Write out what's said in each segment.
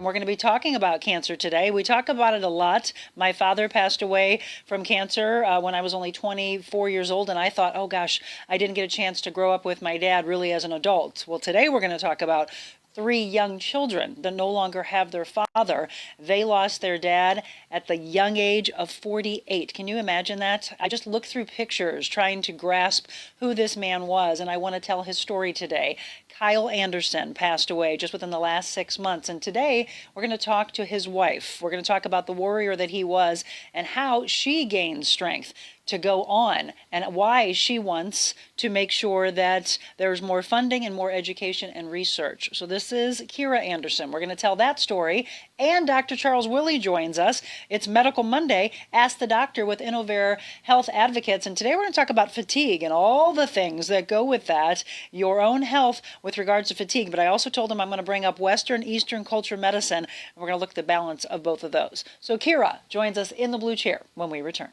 We're going to be talking about cancer today. We talk about it a lot. My father passed away from cancer when I was only 24 years old, and I thought, oh gosh, I didn't get a chance to grow up with my dad really as an adult. Well, today we're going to talk about three young children that no longer have their father. They lost their dad at the young age of 48. Can you imagine that? I just looked through pictures trying to grasp who this man was, and I want to tell his story today. Kyle Andersen passed away just within the last 6 months, and today we're going to talk to his wife. We're going to talk about the warrior that he was and how she gained strength to go on and why she wants to make sure that there's more funding and more education and research. So this is Kira Andersen. We're going to tell that story, and Dr. Charles Willey joins us. It's Medical Monday, Ask the Doctor with Innovare Health Advocates, and today we're going to talk about fatigue and all the things that go with that, your own health with regards to fatigue. But I also told him I'm going to bring up Western Eastern culture medicine, and we're going to look at the balance of both of those. So Kira joins us in the blue chair when we return.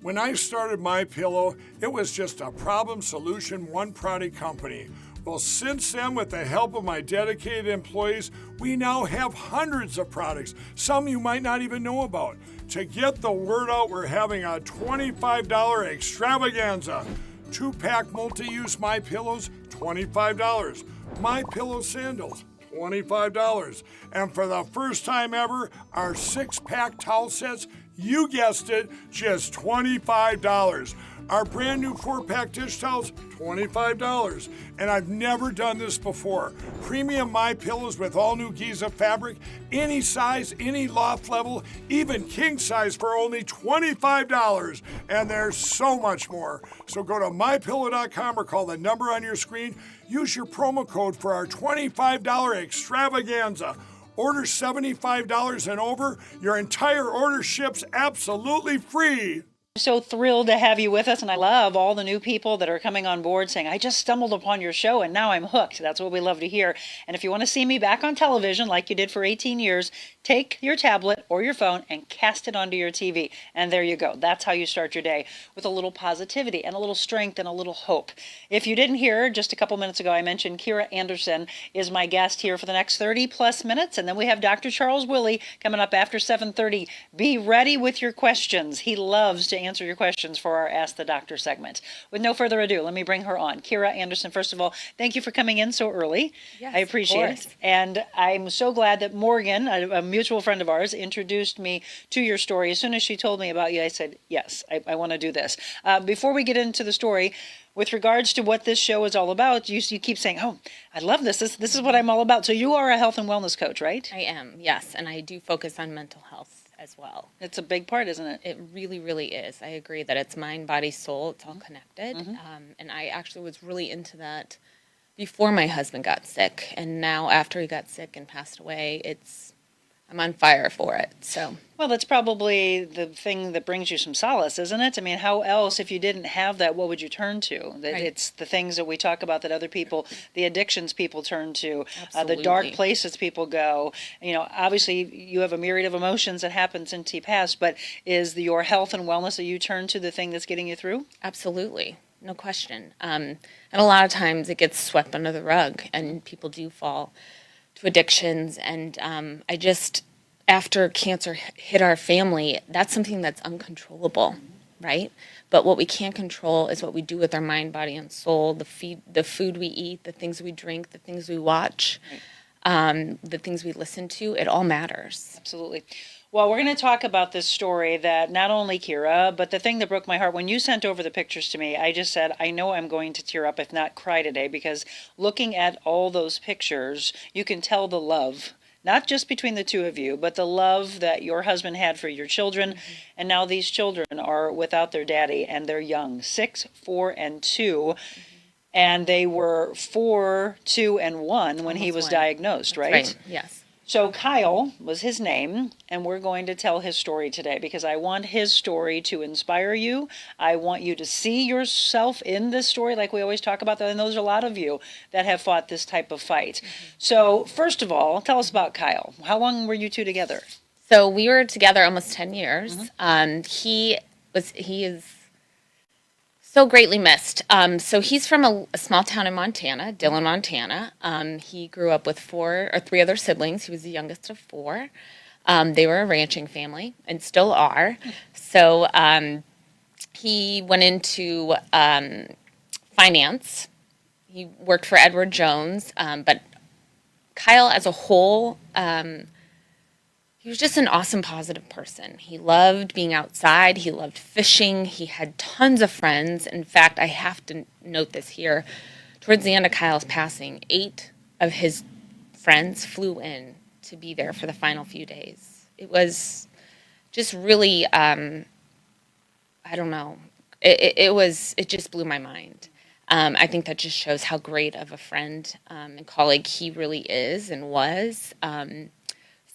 When I started MyPillow, it was just a problem solution, one product company. Well, since then, with the help of my dedicated employees, we now have hundreds of products, some you might not even know about. To get the word out, we're having a $25 extravaganza. 2-pack multi-use MyPillows, $25. MyPillow sandals, $25. And for the first time ever, our 6-pack towel sets, you guessed it, just $25. Our brand new 4-pack dish towels, $25. And I've never done this before. Premium MyPillows with all new Giza fabric, any size, any loft level, even king size for only $25. And there's so much more. So go to MyPillow.com or call the number on your screen. Use your promo code for our $25 extravaganza. Order $75 and over. Your entire order ships absolutely free. So thrilled to have you with us, and I love all the new people that are coming on board saying, I just stumbled upon your show and now I'm hooked. That's what we love to hear. And if you want to see me back on television like you did for 18 years, take your tablet or your phone and cast it onto your TV. And there you go. That's how you start your day, with a little positivity and a little strength and a little hope. If you didn't hear, just a couple minutes ago, I mentioned Kira Andersen is my guest here for the next 30 plus minutes. And then we have Dr. Charles Willey coming up after 7:30. Be ready with your questions. He loves to answer your questions for our Ask the Doctor segment. With no further ado, let me bring her on. Kira Andersen, first of all, thank you for coming in so early. Yes, I appreciate it. And I'm so glad that Morgan, a mutual friend of ours, introduced me to your story. As soon as she told me about you, I said, yes, I want to do this. Before we get into the story, with regards to what this show is all about, you keep saying, oh, I love this. This is what I'm all about. So you are a health and wellness coach, right? I am, yes, and I do focus on mental health as well. It's a big part, isn't it? It really, really is. I agree that it's mind, body, soul. It's all connected. And I actually was really into that before my husband got sick. And now after he got sick and passed away, I'm on fire for it. So, well, that's probably the thing that brings you some solace, isn't it? I mean, how else, if you didn't have that, what would you turn to? That Right. It's the things that we talk about that other people, the addictions people turn to, the Absolutely. dark places people go. You know, obviously you have a myriad of emotions that happen since he passed, but is your health and wellness that you turn to the thing that's getting you through? absolutely, no question. And a lot of times it gets swept under the rug, and people do fall to addictions. And after cancer hit our family, that's something that's uncontrollable, right? But what we can't control is what we do with our mind, body, and soul, the food we eat, the things we drink, the things we watch, the things we listen to. It all matters. Absolutely. Well, we're going to talk about this story that not only Kira, but the thing that broke my heart, when you sent over the pictures to me, I just said, I know I'm going to tear up, if not cry today, because looking at all those pictures, you can tell the love, not just between the two of you, but the love that your husband had for your children. And now these children are without their daddy, and they're young, 6, 4, and 2. And they were 4, 2, and 1 when he Almost was one. diagnosed, right? Right, yes. So Kyle was his name, and we're going to tell his story today because I want his story to inspire you. I want you to see yourself in this story like we always talk about that, and those are a lot of you that have fought this type of fight. So first of all, tell us about Kyle. How long were you two together? So we were together almost 10 years. He is So greatly missed. So he's from a small town in Montana, Dillon, Montana. He grew up with three other siblings. He was the youngest of four. They were a ranching family and still are. So he went into finance. He worked for Edward Jones, but Kyle as a whole, he was just an awesome, positive person. He loved being outside. He loved fishing. He had tons of friends. In fact, I have to note this here. Towards the end of Kyle's passing, 8 of his friends flew in to be there for the final few days. It was just really, I don't know. It just blew my mind. I think that just shows how great of a friend and colleague he really is and was.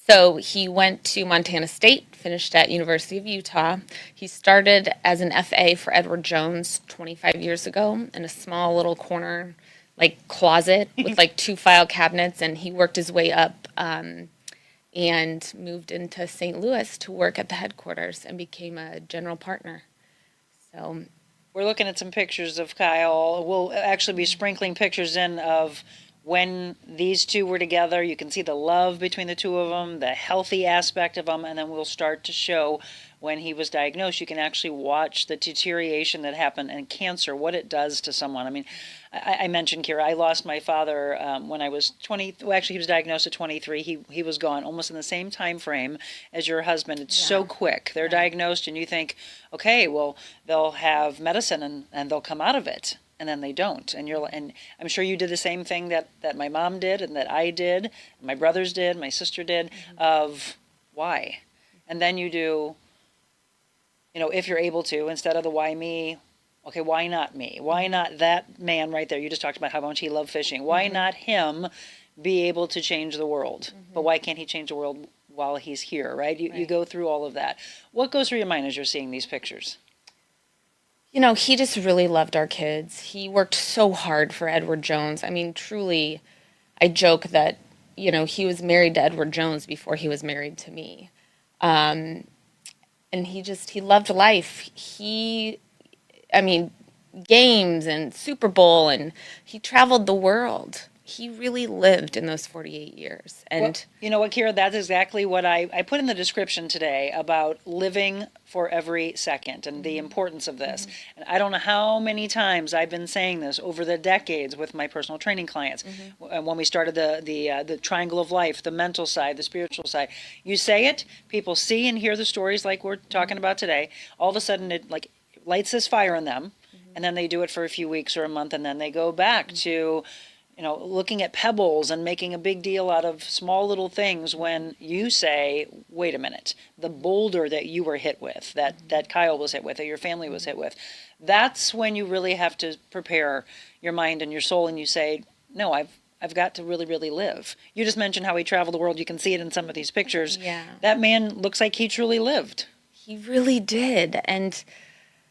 So he went to Montana State, finished at University of Utah. He started as an FA for Edward Jones 25 years ago in a small little corner, like closet with like 2 file cabinets, and he worked his way up and moved into St. Louis to work at the headquarters and became a general partner. So We're looking at some pictures of Kyle. We'll actually be sprinkling pictures in of when these two were together. You can see the love between the two of them, the healthy aspect of them, and then we'll start to show when he was diagnosed. You can actually watch the deterioration that happened and cancer, what it does to someone. I mean, I mentioned, Kira, I lost my father when I was 20. Well, actually, he was diagnosed at 23. He was gone almost in the same time frame as your husband. It's so quick. They're diagnosed, and you think, okay, well, they'll have medicine and they'll come out of it. And then they don't. And I'm sure you did the same thing that my mom did and that I did, my brothers did, my sister did, of why? And then you do, if you're able to, instead of the why me, okay, why not me? Why not that man right there? You just talked about how much he loved fishing. Why not him be able to change the world? But why can't he change the world while he's here, right? You go through all of that. What goes through your mind as you're seeing these pictures? He just really loved our kids. He worked so hard for Edward Jones. I mean, truly, I joke that, he was married to Edward Jones before he was married to me. And he loved life. Games and Super Bowl, and he traveled the world. He really lived in those 48 years. And well, you know what, Kira, that's exactly what I put in the description today about living for every second and the importance of this. And I don't know how many times I've been saying this over the decades with my personal training clients. When we started the triangle of life, the mental side, the spiritual side, you say it, people see and hear the stories like we're talking about today. All of a sudden it like lights this fire in them, and then they do it for a few weeks or a month, and then they go back to looking at pebbles and making a big deal out of small little things when you say, wait a minute, the boulder that you were hit with, that Kyle was hit with, that your family was hit with, that's when you really have to prepare your mind and your soul, and you say, no, I've got to really, really live. You just mentioned how he traveled the world. You can see it in some of these pictures. Yeah. That man looks like he truly lived. He really did. And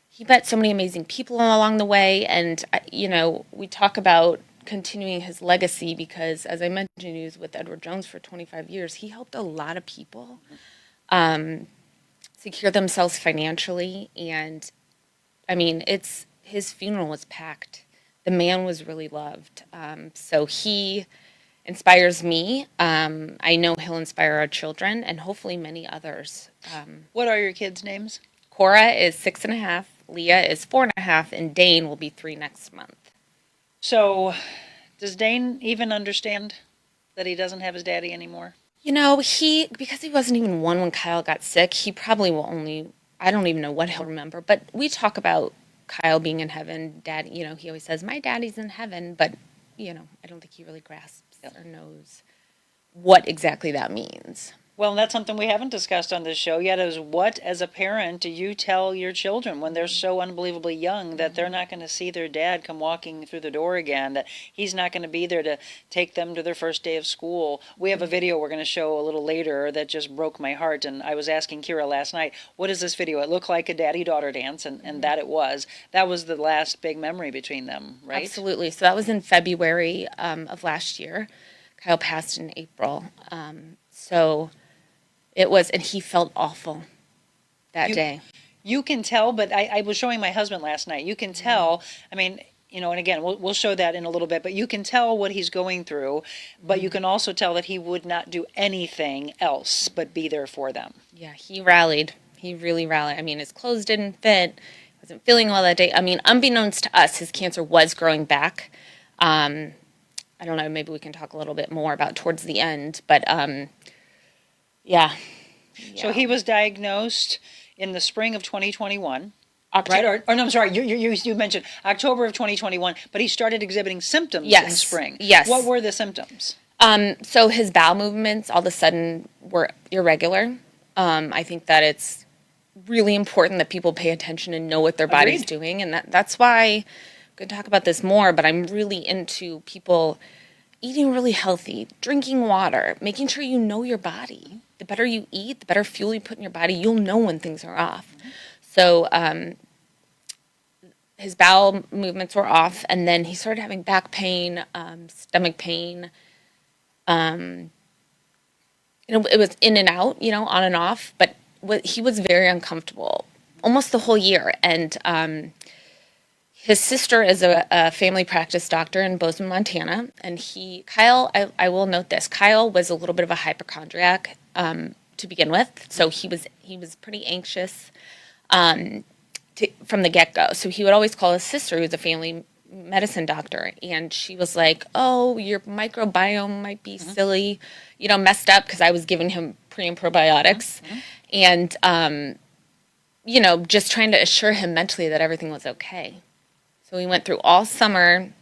he met so many amazing people along the way. And, we talk about continuing his legacy because, as I mentioned, he was with Edward Jones for 25 years. He helped a lot of people secure themselves financially. And, his funeral was packed. The man was really loved. So he inspires me. I know he'll inspire our children and hopefully many others. What are your kids' names? Cora is 6.5, Leah is 4.5, and Dane will be 3 next month. So, does Dane even understand that he doesn't have his daddy anymore? Because he wasn't even 1 when Kyle got sick, he probably will I don't even know what he'll remember, but we talk about Kyle being in heaven, Dad, he always says, my daddy's in heaven, but, I don't think he really grasps or knows what exactly that means. Well, that's something we haven't discussed on this show yet, is what, as a parent, do you tell your children when they're so unbelievably young that they're not going to see their dad come walking through the door again, that he's not going to be there to take them to their first day of school? We have a video we're going to show a little later that just broke my heart, and I was asking Kira last night, what is this video? It looked like a daddy-daughter dance, and that it was. That was the last big memory between them, right? Absolutely. So that was in February of last year. Kyle passed in April. So it was, and he felt awful that day. You can tell, but I was showing my husband last night. You can tell, I mean, and again, we'll show that in a little bit, but you can tell what he's going through, but you can also tell that he would not do anything else but be there for them. Yeah, he rallied. He really rallied. I mean, his clothes didn't fit. Wasn't feeling well that day. I mean, unbeknownst to us, his cancer was growing back. I don't know, maybe we can talk a little bit more about towards the end, but yeah. So he was diagnosed in the spring of 2021. October. Right, or no, I'm sorry. You mentioned October of 2021, but he started exhibiting symptoms in spring. Yes. What were the symptoms? So his bowel movements all of a sudden were irregular. I think that it's really important that people pay attention and know what their body's Agreed. doing, and that's why I'm going to talk about this more. But I'm really into people eating really healthy, drinking water, making sure you know your body. The better you eat, the better fuel you put in your body, you'll know when things are off. So his bowel movements were off, and then he started having back pain, stomach pain. It was in and out, on and off, but he was very uncomfortable almost the whole year. And his sister is a family practice doctor in Bozeman, Montana, and Kyle, I will note this, Kyle was a little bit of a hypochondriac to begin with, so he was pretty anxious from the get-go. So he would always call his sister, who's a family medicine doctor, and she was like, oh, your microbiome might be silly, messed up, because I was giving him pre and probiotics, and just trying to assure him mentally that everything was okay. So we went through all summer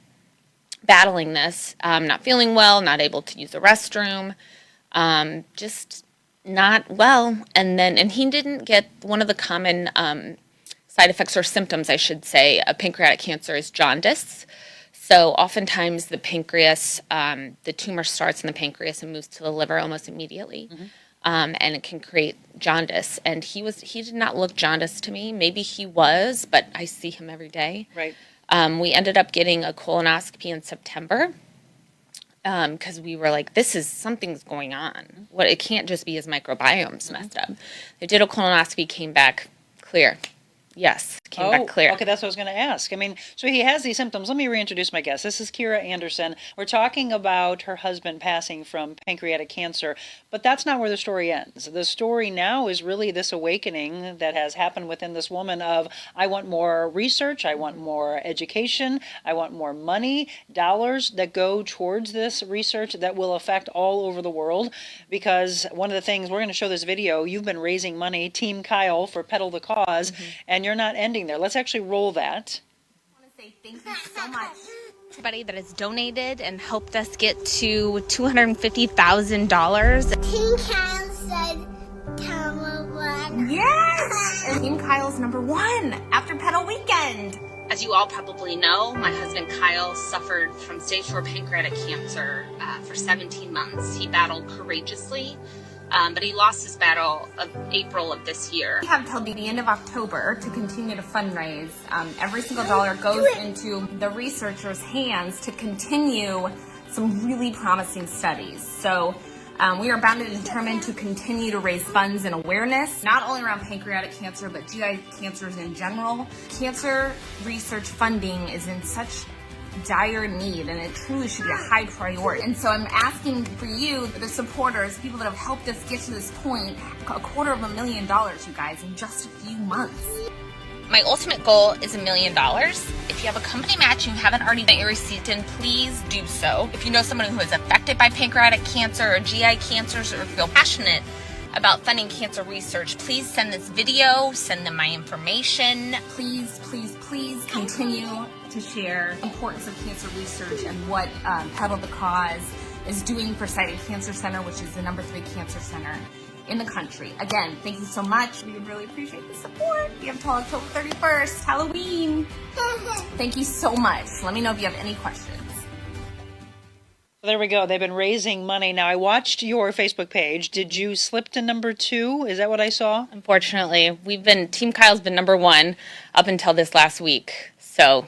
battling this, not feeling well, not able to use the restroom, just not well. And he didn't get one of the common side effects or symptoms, I should say, of pancreatic cancer is jaundice. So oftentimes the pancreas, the tumor starts in the pancreas and moves to the liver almost immediately. And it can create jaundice. And he did not look jaundiced to me. Maybe he was, but I see him every day. Right. We ended up getting a colonoscopy in September because we were like, something's going on. It can't just be his microbiome's messed up. They did a colonoscopy, came back clear. Yes, came back clear. Okay, that's what I was going to ask. I mean, so he has these symptoms. Let me reintroduce my guest. This is Kira Andersen. We're talking about her husband passing from pancreatic cancer, but that's not where the story ends. The story now is really this awakening that has happened within this woman of, I want more research, I want more education, I want more money, dollars that go towards this research that will affect all over the world. Because one of the things, we're going to show this video, you've been raising money, Team Kyle, for Pedal the Cause, and you're not ending there. Let's actually roll that. I want to say thank you so much to everybody that has donated and helped us get to $250,000. Team Kyle said number one. Yes! And Team Kyle's number one after Pedal Weekend. As you all probably know, my husband Kyle suffered from stage 4 pancreatic cancer for 17 months. He battled courageously, but he lost his battle of April of this year. We have till the end of October to continue to fundraise. Every single dollar goes into the researchers' hands to continue some really promising studies. So we are bound and determined to continue to raise funds and awareness, not only around pancreatic cancer, but GI cancers in general. Cancer research funding is in such dire need, and it truly should be a high priority. And so I'm asking for you, the supporters, people that have helped us get to this point, $250,000, you guys, in just a few months. My ultimate goal is $1 million. If you have a company match and you haven't already got your receipt in, please do so. If you know someone who is affected by pancreatic cancer or GI cancers, or feel passionate about funding cancer research, please send this video, send them my information. Please, please, please continue to share the importance of cancer research and what Pedal the Cause is doing for Cited Cancer Center, which is the number 3 cancer center in the country. Again, thank you so much. We would really appreciate the support. We have till October 31st, Halloween. Thank you so much. Let me know if you have any questions. There we go. They've been raising money. Now, I watched your Facebook page. Did you slip to number 2? Is that what I saw? Unfortunately, Team Kyle's been number 1 up until this last week. So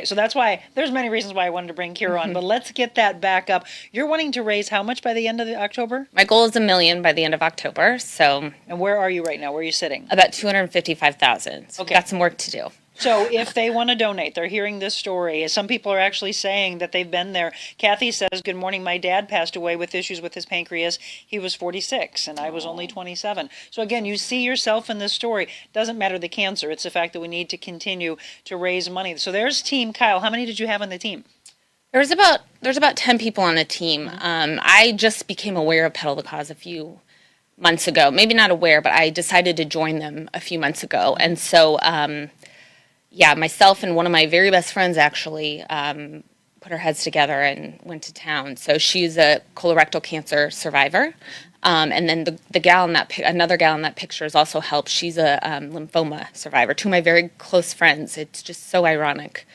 so that's why there's many reasons why I wanted to bring Kira on, but let's get that back up. You're wanting to raise how much by the end of October? my goal is $1 million by the end of October. So And where are you right now? Where are you sitting? about 255,000. So Okay. got some work to do. So if they want to donate, they're hearing this story. Some people are actually saying that they've been there. Kathy says, good morning, my dad passed away with issues with his pancreas. He was 46 and I was only 27. So again, you see yourself in this story. Doesn't matter the cancer. It's the fact that we need to continue to raise money. So there's Team Kyle. How many did you have on the team? There's about 10 people on the team. I just became aware of Pedal the Cause a few months ago. Maybe not aware, but I decided to join them a few months ago. And so, myself and one of my very best friends actually put our heads together and went to town. So she's a colorectal cancer survivor. And then the gal in another gal in that picture has also helped. She's a lymphoma survivor. Two of my very close friends. It's just so ironic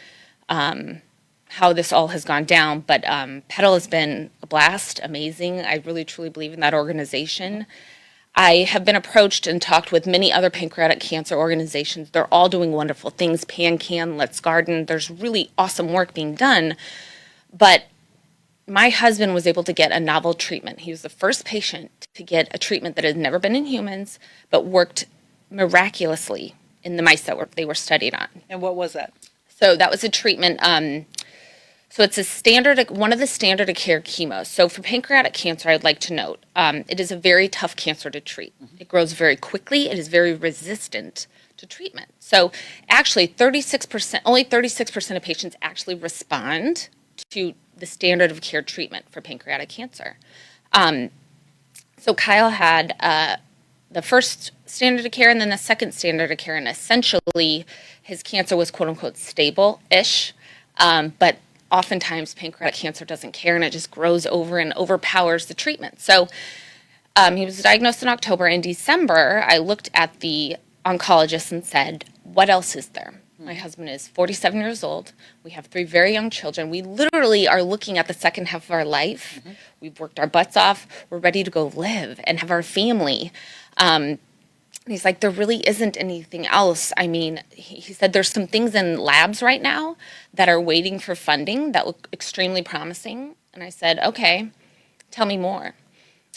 how this all has gone down. But Pedal has been a blast, amazing. I really, truly believe in that organization. I have been approached and talked with many other pancreatic cancer organizations. They're all doing wonderful things. PanCan, Let's Garden. There's really awesome work being done. But my husband was able to get a novel treatment. He was the first patient to get a treatment that had never been in humans, but worked miraculously in the mice that they were studied on. And what was that? So that was a treatment. So it's one of the standard of care chemos. So for pancreatic cancer, I'd like to note, it is a very tough cancer to treat. It grows very quickly. It is very resistant to treatment. So actually, only 36% of patients actually respond to the standard of care treatment for pancreatic cancer. So Kyle had the first standard of care and then the second standard of care, and essentially his cancer was quote unquote stable-ish, but oftentimes pancreatic cancer doesn't care and it just grows over and overpowers the treatment. So he was diagnosed in October. In December, I looked at the oncologist and said, what else is there? My husband is 47 years old. We have 3 very young children. We literally are looking at the second half of our life. We've worked our butts off. We're ready to go live and have our family. And he's like, there really isn't anything else. I mean, he said there's some things in labs right now that are waiting for funding that look extremely promising. And I said, okay, tell me more.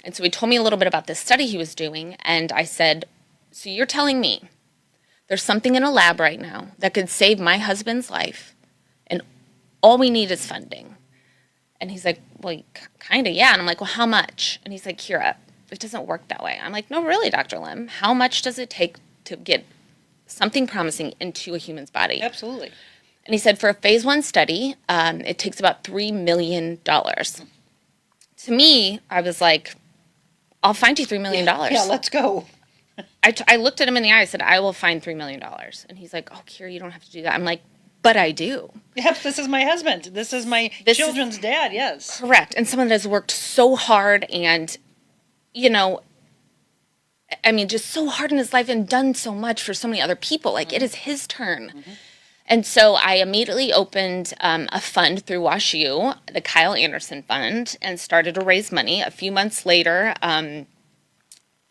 And so he told me a little bit about this study he was doing. And I said, so you're telling me there's something in a lab right now that could save my husband's life, and all we need is funding? And he's like, well, kind of, yeah. And I'm like, well, how much? And he's like, Kira, it doesn't work that way. I'm like, no, really, Dr. Lim, how much does it take to get something promising into a human's body? Absolutely. And he said, for a phase 1 study, it takes about $3 million. To me, I was like, I'll find you $3 million. Yeah, let's go. I looked at him in the eye. I said, I will find $3 million. And he's like, oh, Kira, you don't have to do that. I'm like, but I do. Yep, this is my husband. This is my children's dad, yes. Correct. And someone that has worked so hard and, just so hard in his life and done so much for so many other people. Like, it is his turn. And so I immediately opened a fund through WashU, the Kyle Andersen Fund, and started to raise money. A few months later,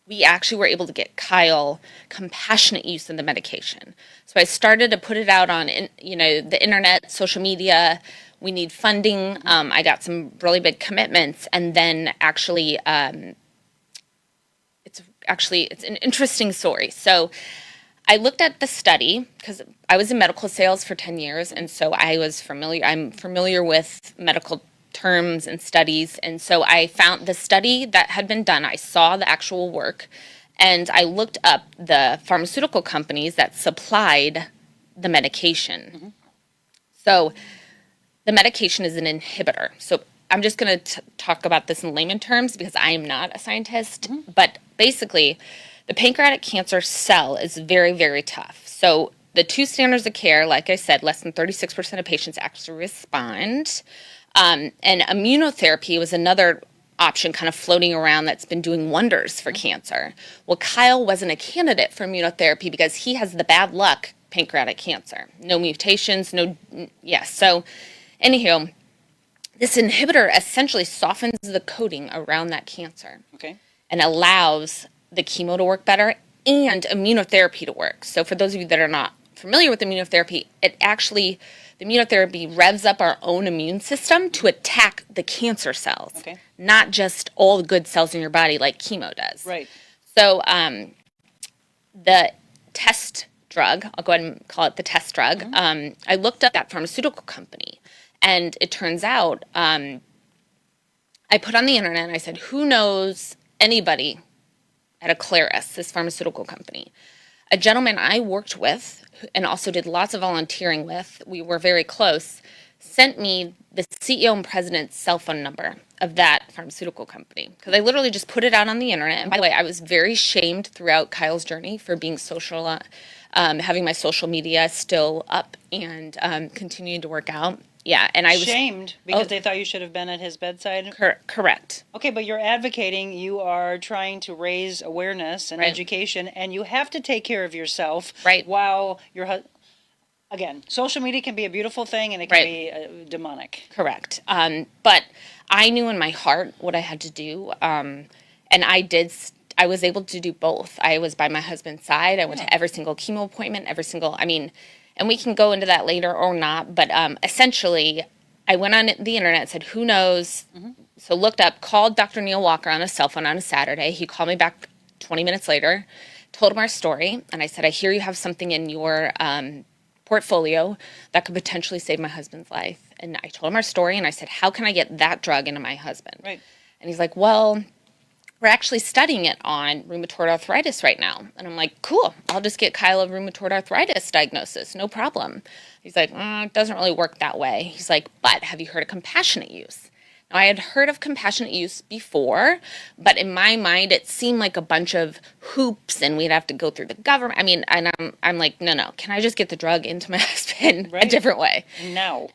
we actually were able to get Kyle compassionate use of the medication. So I started to put it out on, the internet, social media. We need funding. I got some really big commitments, and then actually, it's an interesting story. So I looked at the study because I was in medical sales for 10 years, and so I'm familiar with medical terms and studies, and so I found the study that had been done. I saw the actual work, and I looked up the pharmaceutical companies that supplied the medication. So the medication is an inhibitor. So I'm just going to talk about this in layman terms because I am not a scientist, but basically the pancreatic cancer cell is very, very tough. So the 2 standards of care, like I said, less than 36% of patients actually respond. And immunotherapy was another option kind of floating around that's been doing wonders for cancer. Well, Kyle wasn't a candidate for immunotherapy because he has the bad luck pancreatic cancer. No mutations, So, anywho, this inhibitor essentially softens the coating around that cancer. Okay. And allows the chemo to work better and immunotherapy to work. So for those of you that are not familiar with immunotherapy, the immunotherapy revs up our own immune system to attack the cancer cells, not just all the good cells in your body like chemo does. Right. So the test drug, I'll go ahead and call it the test drug, I looked up that pharmaceutical company, and it turns out I put on the internet and I said, who knows anybody at Aclaris, this pharmaceutical company? A gentleman I worked with and also did lots of volunteering with, we were very close, sent me the CEO and president's cell phone number of that pharmaceutical company. Because I literally just put it out on the internet. And by the way, I was very shamed throughout Kyle's journey for being social, having my social media still up and continuing to work out. Yeah, and I was shamed because they thought you should have been at his bedside. Correct. Okay, but you're advocating, you are trying to raise awareness and education, and you have to take care of yourself. Right. While you're, again, social media can be a beautiful thing, and it can be demonic. Correct. But I knew in my heart what I had to do, and I did. I was able to do both. I was by my husband's side. I went to every single chemo appointment, and we can go into that later or not, but essentially, I went on the internet and said, who knows? So looked up, called Dr. Neil Walker on a cell phone on a Saturday. He called me back 20 minutes later, told him our story, and I said, I hear you have something in your portfolio that could potentially save my husband's life. And I told him our story, and I said, how can I get that drug into my husband? Right. And he's like, well, we're actually studying it on rheumatoid arthritis right now. And I'm like, cool, I'll just get Kyle a rheumatoid arthritis diagnosis, no problem. He's like, it doesn't really work that way. He's like, but have you heard of compassionate use? Now, I had heard of compassionate use before, but in my mind, it seemed like a bunch of hoops and we'd have to go through the government. I mean, and I'm like, no, can I just get the drug into my husband a different way? Now.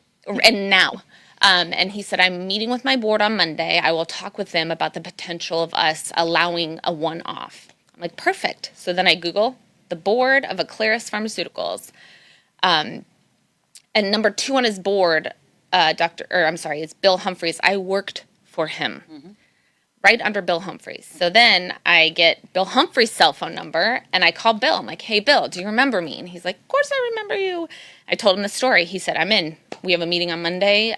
And he said, I'm meeting with my board on Monday. I will talk with them about the potential of us allowing a one-off. I'm like, perfect. So then I Google the board of Aclaris Pharmaceuticals. And number 2 on his board, it's Bill Humphreys. I worked for him, right under Bill Humphreys. So then I get Bill Humphreys' cell phone number, and I call Bill. I'm like, hey, Bill, do you remember me? And he's like, of course I remember you. I told him the story. He said, I'm in. We have a meeting on Monday.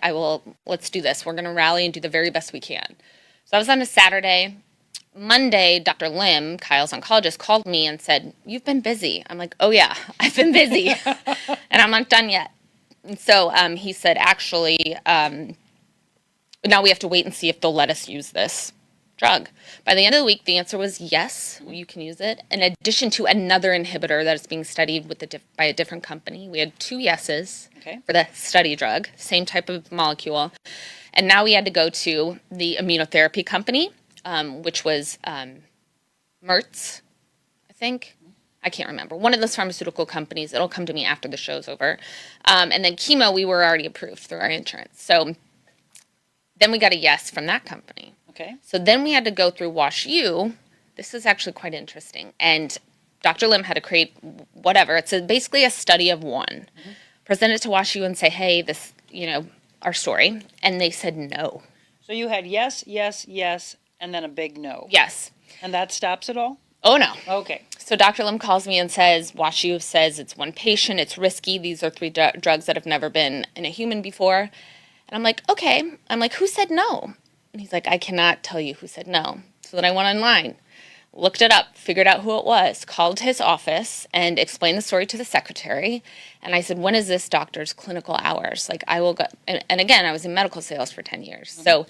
Let's do this. We're going to rally and do the very best we can. So I was on a Saturday. Monday, Dr. Lim, Kyle's oncologist, called me and said, you've been busy. I'm like, oh yeah, I've been busy. And I'm not done yet. And so he said, actually, now we have to wait and see if they'll let us use this drug. By the end of the week, the answer was yes, you can use it. In addition to another inhibitor that is being studied by a different company, we had 2 yeses for the study drug, same type of molecule. And now we had to go to the immunotherapy company, which was Mertz, I think. I can't remember. One of those pharmaceutical companies. It'll come to me after the show's over. And then chemo, we were already approved through our insurance. So then we got a yes from that company. Okay. So then we had to go through WashU. This is actually quite interesting. And Dr. Lim had to create whatever. It's basically a study of one. Present it to WashU and say, hey, this, our story. And they said no. So you had yes, yes, yes, and then a big no. Yes. And that stops it all? Oh, no. Okay. So Dr. Lim calls me and says, WashU says it's one patient, it's risky. These are 3 drugs that have never been in a human before. And I'm like, okay. I'm like, who said no? And he's like, I cannot tell you who said no. So then I went online, looked it up, figured out who it was, called his office and explained the story to the secretary. And I said, when is this doctor's clinical hours? Like, I will go. And again, I was in medical sales for 10 years. So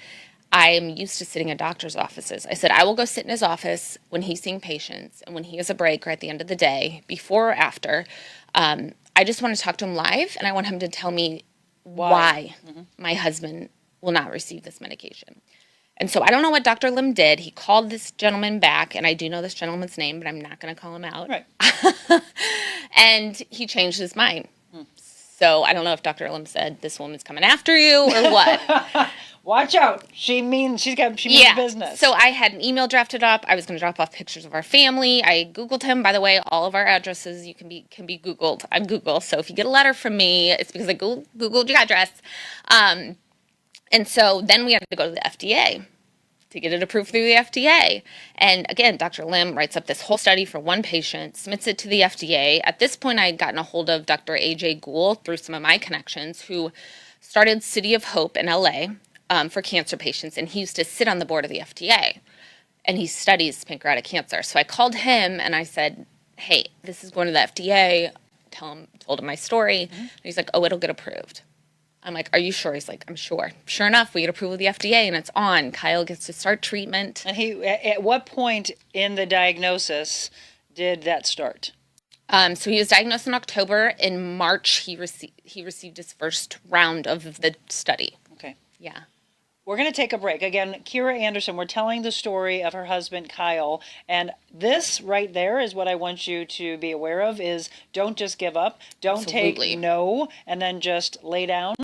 I'm used to sitting in doctor's offices. I said, I will go sit in his office when he's seeing patients and when he has a break or at the end of the day, before or after. I just want to talk to him live, and I want him to tell me why my husband will not receive this medication. And so I don't know what Dr. Lim did. He called this gentleman back, and I do know this gentleman's name, but I'm not going to call him out. Right. And he changed his mind. So I don't know if Dr. Lim said, this woman's coming after you or what. Watch out. She means business. So I had an email drafted up. I was going to drop off pictures of our family. I Googled him. By the way, all of our addresses can be Googled. I'm Google. So if you get a letter from me, it's because I Googled your address. And so then we had to go to the FDA to get it approved through the FDA. And again, Dr. Lim writes up this whole study for one patient, submits it to the FDA. At this point, I had gotten a hold of Dr. A.J. Gould through some of my connections, who started City of Hope in LA for cancer patients, and he used to sit on the board of the FDA, and he studies pancreatic cancer. So I called him and I said, hey, this is going to the FDA. Told him my story. And he's like, oh, it'll get approved. I'm like, are you sure? He's like, I'm sure. Sure enough, we get approval of the FDA, and it's on. Kyle gets to start treatment. And at what point in the diagnosis did that start? So he was diagnosed in October. In March, he received his first round of the study. Okay. Yeah. We're going to take a break. Again, Kira Andersen, we're telling the story of her husband, Kyle. And this right there is what I want you to be aware of is don't just give up. Don't Absolutely. take no and then just lay down.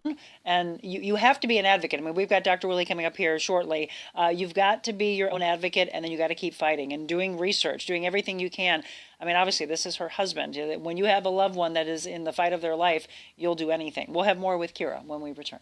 And you have to be an advocate. I mean, we've got Dr. Willey coming up here shortly. You've got to be your own advocate, and then you got to keep fighting and doing research, doing everything you can. I mean, obviously, this is her husband. When you have a loved one that is in the fight of their life, you'll do anything. We'll have more with Kira when we return.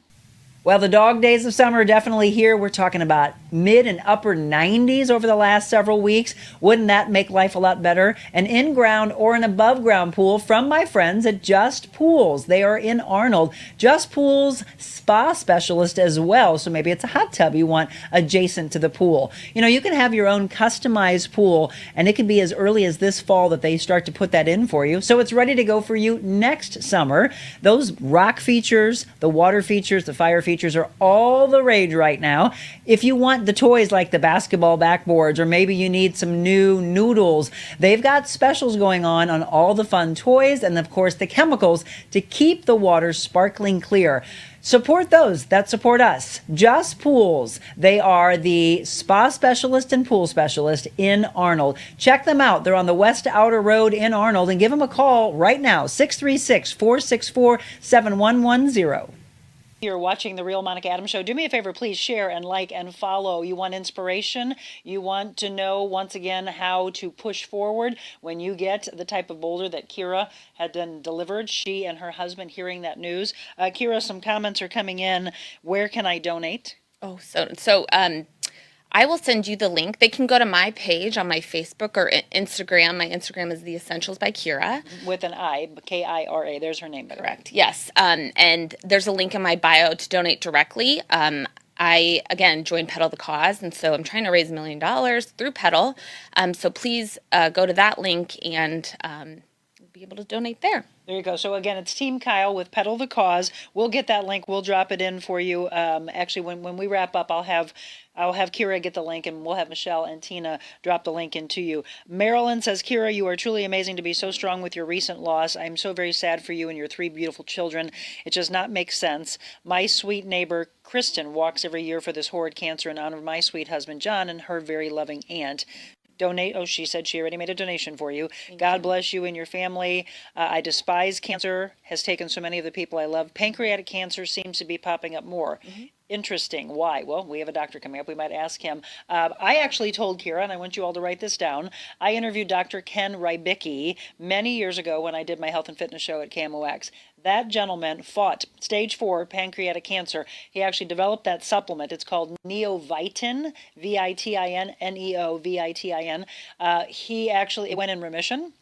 Well, the dog days of summer are definitely here. We're talking about mid and upper 90s over the last several weeks. Wouldn't that make life a lot better? An in-ground or an above-ground pool from my friends at Just Pools. They are in Arnold. Just Pools spa specialist as well. So maybe it's a hot tub you want adjacent to the pool. You know, you can have your own customized pool, and it can be as early as this fall that they start to put that in for you. So it's ready to go for you next summer. Those rock features, the water features, the fire features are all the rage right now. If you want the toys like the basketball backboards, or maybe you need some new noodles, they've got specials going on all the fun toys and, of course, the chemicals to keep the water sparkling clear. Support those that support us. Just Pools. They are the spa specialist and pool specialist in Arnold. Check them out. They're on the West Outer Road in Arnold, and give them a call right now, 636-464-7110. You're watching The Real Monica Adams Show. Do me a favor, please share and like and follow. You want inspiration? You want to know, once again, how to push forward when you get the type of boulder that Kira had been delivered, she and her husband hearing that news. Kira, some comments are coming in. Where can I donate? Oh, so I will send you the link. They can go to my page on my Facebook or Instagram. My Instagram is The Essentials by Kira. With an I, Kira. There's her name. Correct. Yes. And there's a link in my bio to donate directly. I, again, joined Pedal the Cause, and so I'm trying to raise $1 million through Pedal. So please go to that link and be able to donate there. There you go. So again, it's Team Kyle with Pedal the Cause. We'll get that link. We'll drop it in for you. Actually, when we wrap up, I'll have Kira get the link, and we'll have Michelle and Tina drop the link into you. Marilyn says, Kira, you are truly amazing to be so strong with your recent loss. I'm so very sad for you and your 3 beautiful children. It does not make sense. My sweet neighbor, Kristen, walks every year for this horrid cancer in honor of my sweet husband, John, and her very loving aunt. Donate. Oh, she said she already made a donation for you. God bless you and your family. I despise cancer. Has taken so many of the people I love. Pancreatic cancer seems to be popping up more. Interesting. Why? Well, we have a doctor coming up. We might ask him. I actually told Kira, and I want you all to write this down, I interviewed Dr. Ken Rybicki many years ago when I did my health and fitness show at KMOX. That gentleman fought stage 4 pancreatic cancer. He actually developed that supplement. It's called Neovitin, Vitin, Neovitin. He actually, it went in remission.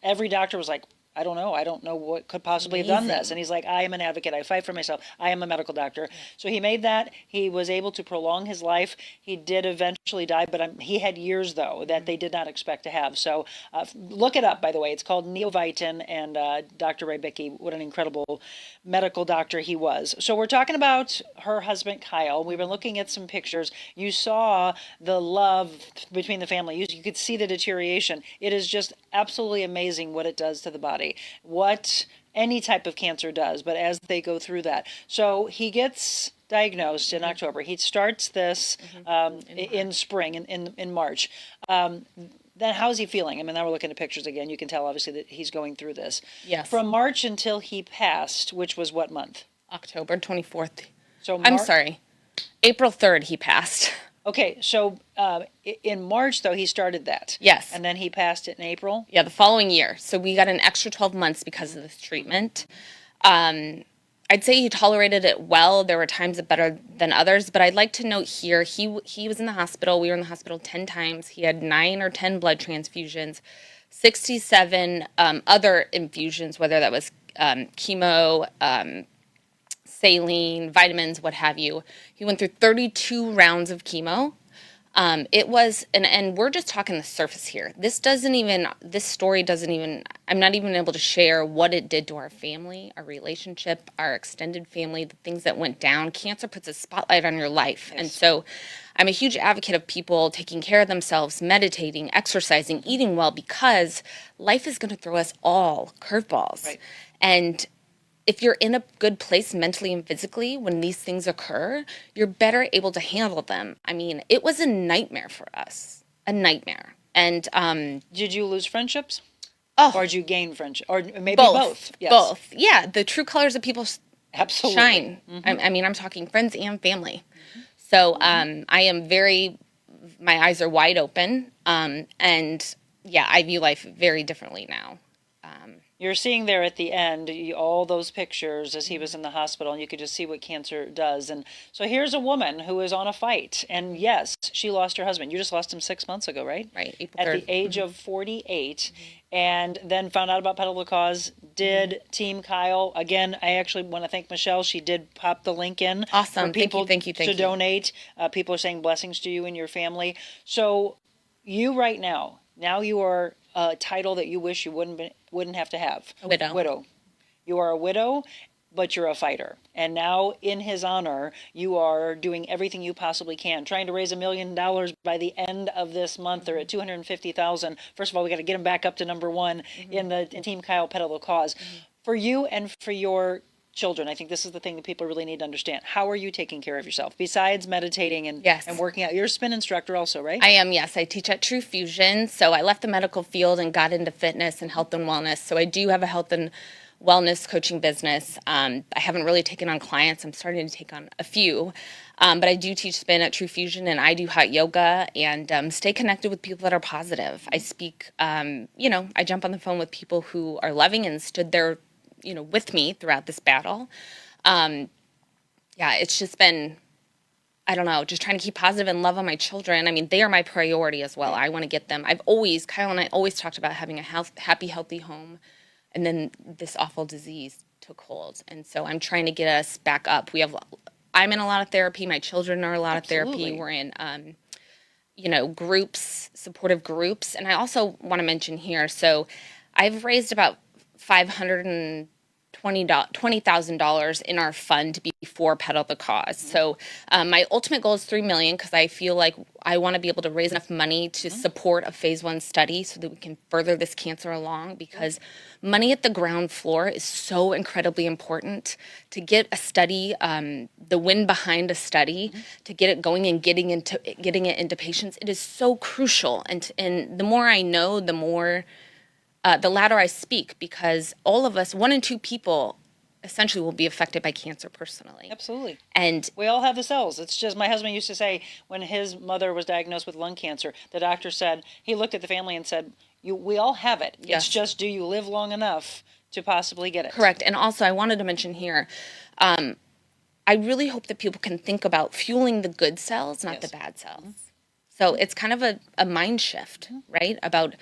Every doctor was like, I don't know what could possibly have done this. And he's like, I am an advocate. I fight for myself. I am a medical doctor. Yeah. So he made that. He was able to prolong his life. He did eventually die, but he had years, though, that they did not expect to have. So look it up, by the way. It's called Neovitin, and Dr. Rybicki, what an incredible medical doctor he was. So we're talking about her husband, Kyle. We've been looking at some pictures. You saw the love between the family. You could see the deterioration. It is just absolutely amazing what it does to the body. What any type of cancer does, but as they go through that. So he gets diagnosed in October. He starts this in spring, in March. Then how's he feeling? I mean, now we're looking at pictures again. You can tell, obviously, that he's going through this. Yes. From March until he passed, which was what month? October 24th. So I'm sorry. April 3rd he passed. Okay, so in March, though, he started that. Yes. And then he passed it in April? Yeah, the following year. So we got an extra 12 months because of this treatment. I'd say he tolerated it well. There were times better than others, but I'd like to note here, he was in the hospital. We were in the hospital 10 times. He had 9 or 10 blood transfusions, 67 other infusions, whether that was chemo, saline, vitamins, what have you. He went through 32 rounds of chemo. It was, and we're just talking the surface here. This story doesn't even, I'm not even able to share what it did to our family, our relationship, our extended family, the things that went down. Cancer puts a spotlight on your life. Yes. And so I'm a huge advocate of people taking care of themselves, meditating, exercising, eating well, because life is going to throw us all curveballs. Right. And if you're in a good place mentally and physically when these things occur, you're better able to handle them. I mean, it was a nightmare for us, a nightmare. And did you lose friendships? Oh, or did you gain friendship? Or maybe both. Yes. Both. Yeah, the true colors of people absolutely shine. Mm-hmm. I mean, I'm talking friends and family. Mm-hmm. So I am my eyes are wide open. And yeah, I view life very differently now. You're seeing there at the end all those pictures as he was in the hospital, and you could just see what cancer does. And so here's a woman who is on a fight, and yes, she lost her husband. You just lost him 6 months ago, right? Right, April 3rd. At the age of 48, and then found out about Pedal the Cause. Did Team Kyle, again, I actually want to thank Michelle. She did pop the link in. Awesome. For people thank you. to donate. People are saying blessings to you and your family. So you right now you are a title that you wish you wouldn't have to have. A widow. You are a widow, but you're a fighter. And now, in his honor, you are doing everything you possibly can, trying to raise $1 million by the end of this month. They're at $250,000. First of all, we got to get them back up to number one in Team Kyle Pedal the Cause. For you and for your children, I think this is the thing that people really need to understand. How are you taking care of yourself besides meditating and working out? You're a spin instructor also, right? I am, yes. I teach at True Fusion. So I left the medical field and got into fitness and health and wellness. So I do have a health and wellness coaching business. I haven't really taken on clients. I'm starting to take on a few. But I do teach spin at True Fusion, and I do hot yoga and stay connected with people that are positive. I speak, I jump on the phone with people who are loving and stood there with me throughout this battle. It's just been, I don't know, just trying to keep positive and love on my children. I mean, they are my priority as well. I want to get them. Kyle and I always talked about having a happy, healthy home. And then this awful disease took hold. And so I'm trying to get us back up. I'm in a lot of therapy. My children are in a lot of therapy. We're in, groups, supportive groups. And I also want to mention here, so I've raised about $520,000 in our fund before Pedal the Cause. So my ultimate goal is $3 million because I feel like I want to be able to raise enough money to support a phase 1 study so that we can further this cancer along, because money at the ground floor is so incredibly important to get a study, the wind behind a study, to get it going and getting it into patients. It is so crucial. And the more I know, the more the louder I speak, because all of us, 1 in 2 people, essentially will be affected by cancer personally. Absolutely. And we all have the cells. It's just, my husband used to say when his mother was diagnosed with lung cancer, the doctor said, he looked at the family and said, we all have it. Yes. It's just, do you live long enough to possibly get it? Correct. And also I wanted to mention here, I really hope that people can think about fueling the good cells, not the bad cells. So it's kind of a mind shift, right? About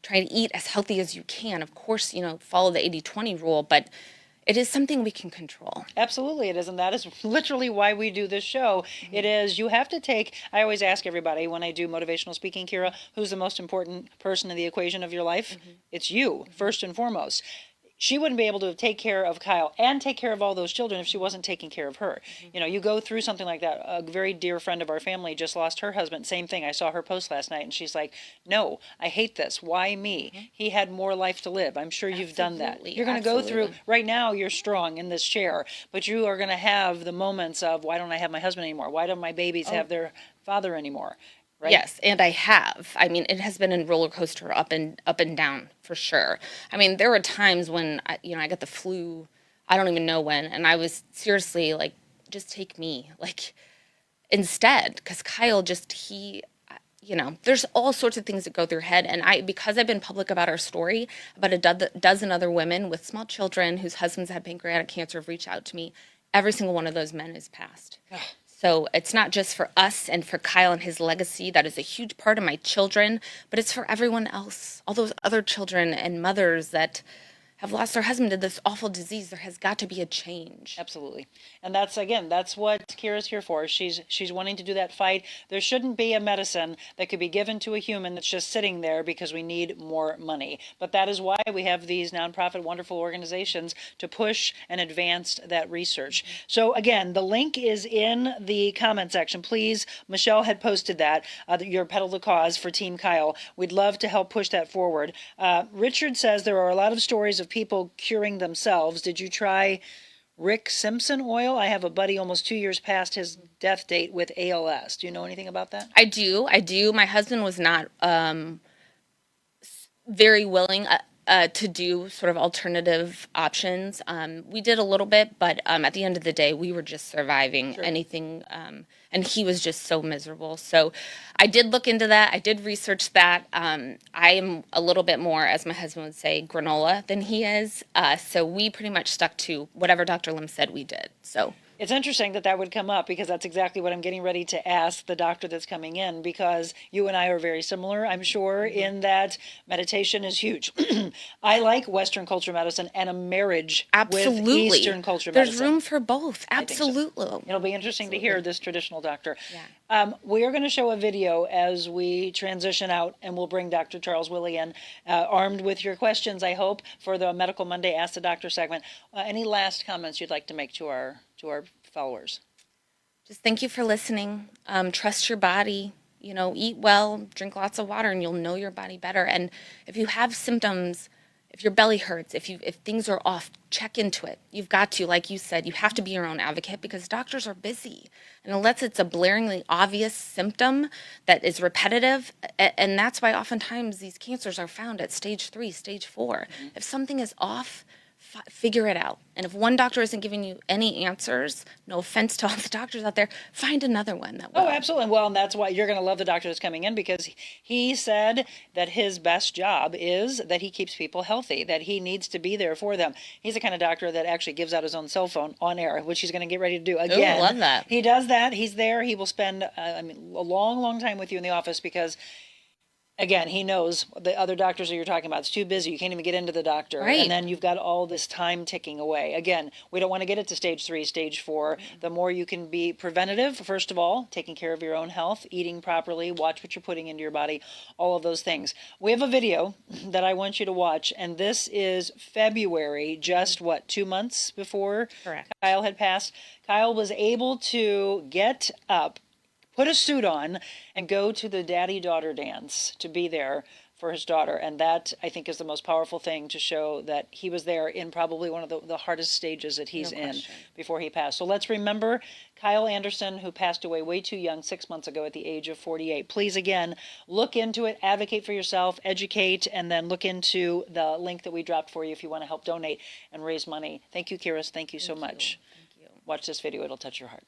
trying to eat as healthy as you can. Of course, follow the 80-20 rule, but it is something we can control. Absolutely it is, and that is literally why we do this show. It is, you have to take, I always ask everybody when I do motivational speaking, Kira, who's the most important person in the equation of your life? It's you, first and foremost. She wouldn't be able to take care of Kyle and take care of all those children if she wasn't taking care of her. You go through something like that. A very dear friend of our family just lost her husband. Same thing. I saw her post last night, and she's like, no, I hate this. Why me? He had more life to live. I'm sure you've done that. You're going to go through, right now you're strong in this chair, but you are going to have the moments of, why don't I have my husband anymore? Why don't my babies have their father anymore? Right? Yes, and I have. I mean, it has been a roller coaster up and down for sure. I mean, there were times when I got the flu. I don't even know when, and I was seriously like, just take me, like, instead, because Kyle just there's all sorts of things that go through your head. And because I've been public about our story, about a dozen other women with small children whose husbands had pancreatic cancer have reached out to me. Every single one of those men is passed. So it's not just for us and for Kyle and his legacy. That is a huge part of my children, but it's for everyone else. All those other children and mothers that have lost their husband to this awful disease. There has got to be a change. Absolutely. And that's what Kira's here for. She's wanting to do that fight. There shouldn't be a medicine that could be given to a human that's just sitting there because we need more money. But that is why we have these nonprofit wonderful organizations to push and advance that research. So again, the link is in the comment section. Please, Michelle had posted that, your Pedal the Cause for Team Kyle. We'd love to help push that forward. Richard says there are a lot of stories of people curing themselves. Did you try Rick Simpson oil? I have a buddy almost 2 years past his death date with ALS. Do you know anything about that? I do. My husband was not very willing to do sort of alternative options. We did a little bit, but at the end of the day, we were just surviving anything. And he was just so miserable. So I did look into that. I did research that. I am a little bit more, as my husband would say, granola than he is. So we pretty much stuck to whatever Dr. Lim said we did. So It's interesting that would come up because that's exactly what I'm getting ready to ask the doctor that's coming in, because you and I are very similar, I'm sure, in that meditation is huge. I like Western culture medicine and a marriage with Eastern culture medicine. There's room for both. I think so. Absolutely. It'll be interesting to hear this traditional doctor. Yeah. We are going to show a video as we transition out, and we'll bring Dr. Charles Willey in, armed with your questions, I hope, for the Medical Monday Ask the Doctor segment. Any last comments you'd like to make to our followers? Just thank you for listening. Trust your body. Eat well, drink lots of water, and you'll know your body better. And if you have symptoms, if your belly hurts, if things are off, check into it. You've got to, like you said, you have to be your own advocate because doctors are busy. And unless it's a blaringly obvious symptom that is repetitive, and that's why oftentimes these cancers are found at stage 3, stage 4. If something is off, figure it out. And if one doctor isn't giving you any answers, no offense to all the doctors out there, find another one that will. Oh, absolutely. Well, and that's why you're going to love the doctor that's coming in, because he said that his best job is that he keeps people healthy, that he needs to be there for them. He's the kind of doctor that actually gives out his own cell phone on air, which he's going to get ready to do again. Ooh, love that. He does that. He's there. He will spend a long, long time with you in the office because, again, he knows the other doctors that you're talking about, it's too busy. You can't even get into the doctor. Right. And then you've got all this time ticking away. Again, we don't want to get it to stage 3, stage 4. The more you can be preventative, first of all, taking care of your own health, eating properly, watch what you're putting into your body, all of those things. We have a video that I want you to watch, and this is February, just 2 months before Correct. Kyle had passed. Kyle was able to get up, put a suit on, and go to the daddy-daughter dance to be there for his daughter. And that, I think, is the most powerful thing to show that he was there in probably one of the hardest stages that he's in before he passed. So let's remember Kyle Andersen, who passed away way too young 6 months ago at the age of 48. Please, again, look into it, advocate for yourself, educate, and then look into the link that we dropped for you if you want to help donate and raise money. Thank you, Kiris. Thank you so much. Thank you. Watch this video. It'll touch your heart.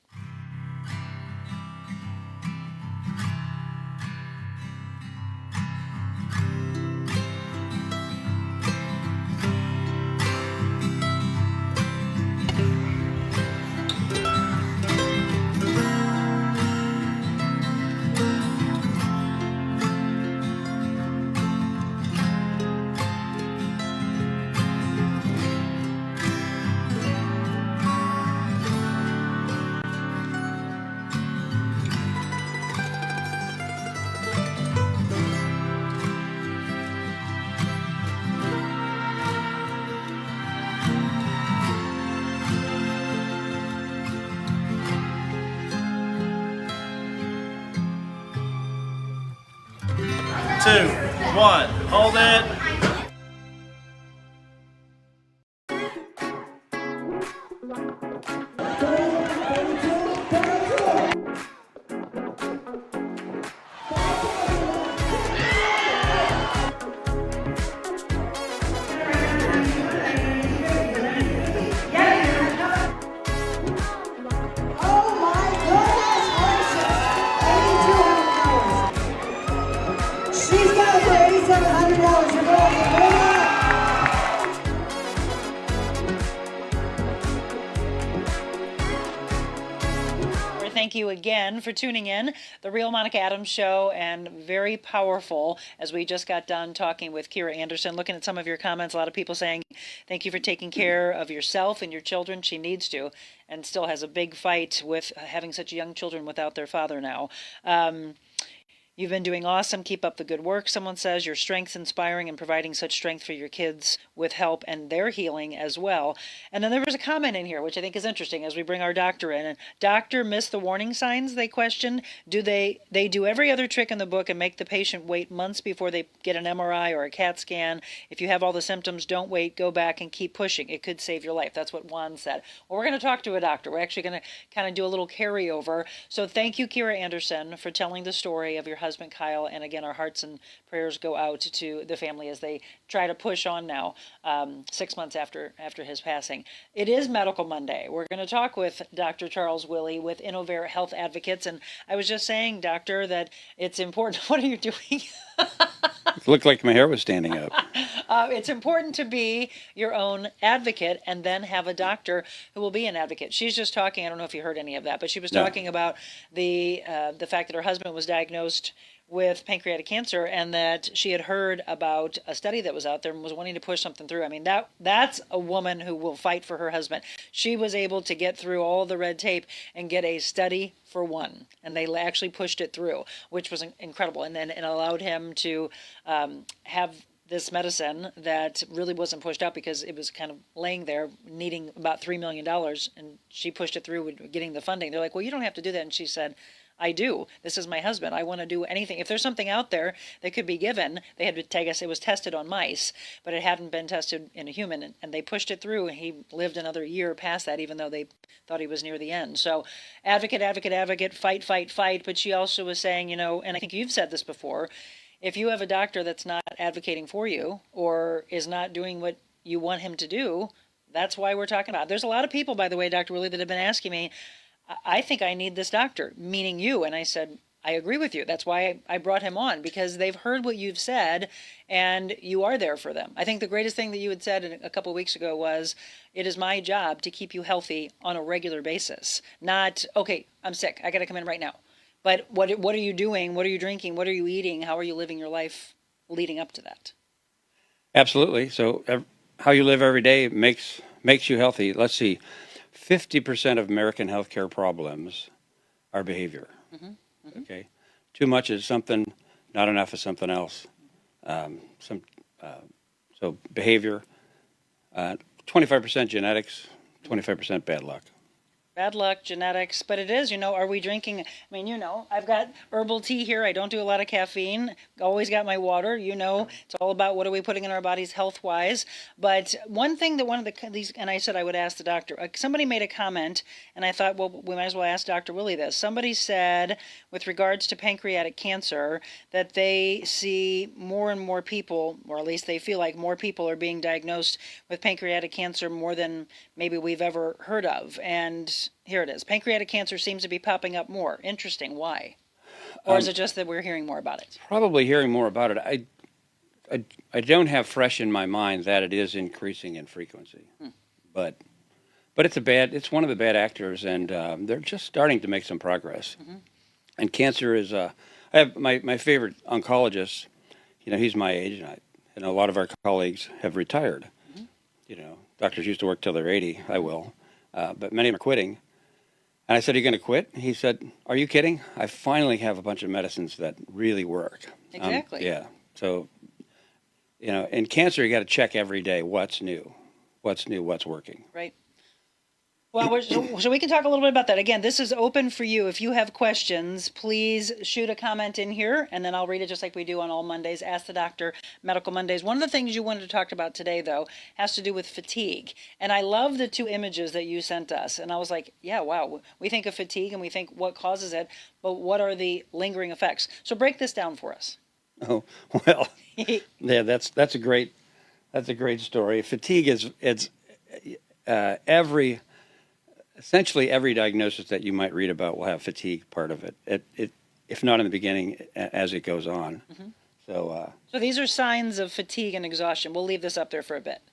Two, one, hold it. She's got it for $8,700. You're going to put it up. Thank you again for tuning in. The Real Monica Adams Show, and very powerful as we just got done talking with Kira Andersen. Looking at some of your comments, a lot of people saying thank you for taking care of yourself and your children. She needs to, and still has a big fight with having such young children without their father now. You've been doing awesome. Keep up the good work. Someone says your strength's inspiring and providing such strength for your kids with help and their healing as well. And then there was a comment in here, which I think is interesting as we bring our doctor in. And doctor missed the warning signs, they questioned. Do they do every other trick in the book and make the patient wait months before they get an MRI or a CAT scan? If you have all the symptoms, don't wait, go back and keep pushing. It could save your life. That's what Juan said. Well, we're going to talk to a doctor. We're actually going to kind of do a little carryover. So thank you, Kira Andersen, for telling the story of your husband, Kyle, and again, our hearts and prayers go out to the family as they try to push on now, 6 months after his passing. It is Medical Monday. We're going to talk with Dr. Charles Willey with Innovare Health Advocates, and I was just saying, doctor, that it's important. What are you doing? It looked like my hair was standing up. It's important to be your own advocate and then have a doctor who will be an advocate. She's just talking, I don't know if you heard any of that, but she was talking about the fact that her husband was diagnosed with pancreatic cancer and that she had heard about a study that was out there and was wanting to push something through. I mean, that's a woman who will fight for her husband. She was able to get through all the red tape and get a study for one, and they actually pushed it through, which was incredible. And then it allowed him to have this medicine that really wasn't pushed out because it was kind of laying there needing about $3 million, and she pushed it through with getting the funding. They're like, well, you don't have to do that. And she said, I do. This is my husband. I want to do anything. If there's something out there that could be given, they had to take us. It was tested on mice, but it hadn't been tested in a human, and they pushed it through, and he lived another year past that, even though they thought he was near the end. So advocate, advocate, advocate, fight, fight, fight. But she also was saying, and I think you've said this before, if you have a doctor that's not advocating for you or is not doing what you want him to do, that's why we're talking about it. There's a lot of people, by the way, Dr. Willey, that have been asking me, I think I need this doctor, meaning you. And I said, I agree with you. That's why I brought him on, because they've heard what you've said and you are there for them. I think the greatest thing that you had said a couple of weeks ago was, it is my job to keep you healthy on a regular basis. Not, okay, I'm sick, I got to come in right now. But what are you doing? What are you drinking? What are you eating? How are you living your life leading up to that? Absolutely. So how you live every day makes you healthy. Let's see. 50% of American healthcare problems are behavior. Mm-hmm. Mm-hmm. Okay, too much is something, not enough is something else. So behavior, 25% genetics, 25% bad luck. Bad luck, genetics, but it is, are we drinking? I mean, I've got herbal tea here. I don't do a lot of caffeine. Always got my water. It's all about what are we putting in our bodies health-wise. But one thing that one of these, and I said I would ask the doctor, somebody made a comment, and I thought, well, we might as well ask Dr. Willey this. Somebody said, with regards to pancreatic cancer, that they see more and more people, or at least they feel like more people are being diagnosed with pancreatic cancer more than maybe we've ever heard of. And here it is. Pancreatic cancer seems to be popping up more. Interesting. Why? Or is it just that we're hearing more about it? Probably hearing more about it. I don't have fresh in my mind that it is increasing in frequency, but it's one of the bad actors, and they're just starting to make some progress. Mm-hmm. And cancer is I have my favorite oncologist. He's my age, and a lot of our colleagues have retired. Mm-hmm. Doctors used to work till they're 80. I will. But many are quitting. And I said, are you going to quit? He said, are you kidding? I finally have a bunch of medicines that really work. Exactly. Yeah. So, in cancer, you got to check every day what's new, what's working. Right. Well, so we can talk a little bit about that. Again, this is open for you. If you have questions, please shoot a comment in here, and then I'll read it just like we do on all Mondays. Ask the Doctor, Medical Mondays. One of the things you wanted to talk about today, though, has to do with fatigue. And I love the two images that you sent us. And I was like, yeah, wow. We think of fatigue, and we think what causes it, but what are the lingering effects? So break this down for us. Oh, well, yeah, that's a great story. Fatigue is essentially every diagnosis that you might read about will have fatigue part of it. If not in the beginning, as it goes on. Mm-hmm. So, So these are signs of fatigue and exhaustion. We'll leave this up there for a bit.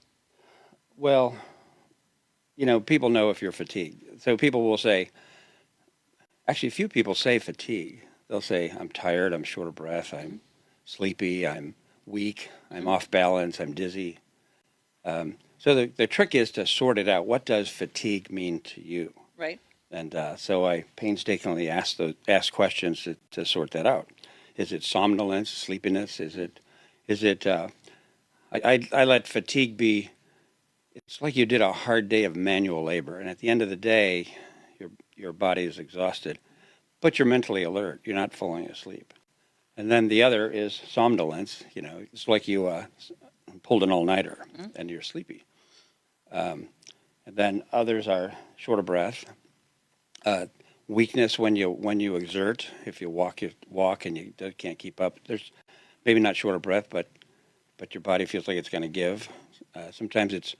well, people know if you're fatigued. So people will say, actually, few people say fatigue. They'll say, I'm tired, I'm short of breath, I'm sleepy, I'm weak, I'm off balance, I'm dizzy. So the trick is to sort it out. What does fatigue mean to you? Right. And so I painstakingly ask questions to sort that out. Is it somnolence, sleepiness? Is it? I let fatigue be. It's like you did a hard day of manual labor, and at the end of the day, your body is exhausted, but you're mentally alert. You're not falling asleep. And then the other is somnolence. It's like you pulled an all-nighter and you're sleepy. And then others are short of breath. Weakness when you exert. If you walk and you can't keep up. There's maybe not short of breath, but your body feels like it's going to give. Sometimes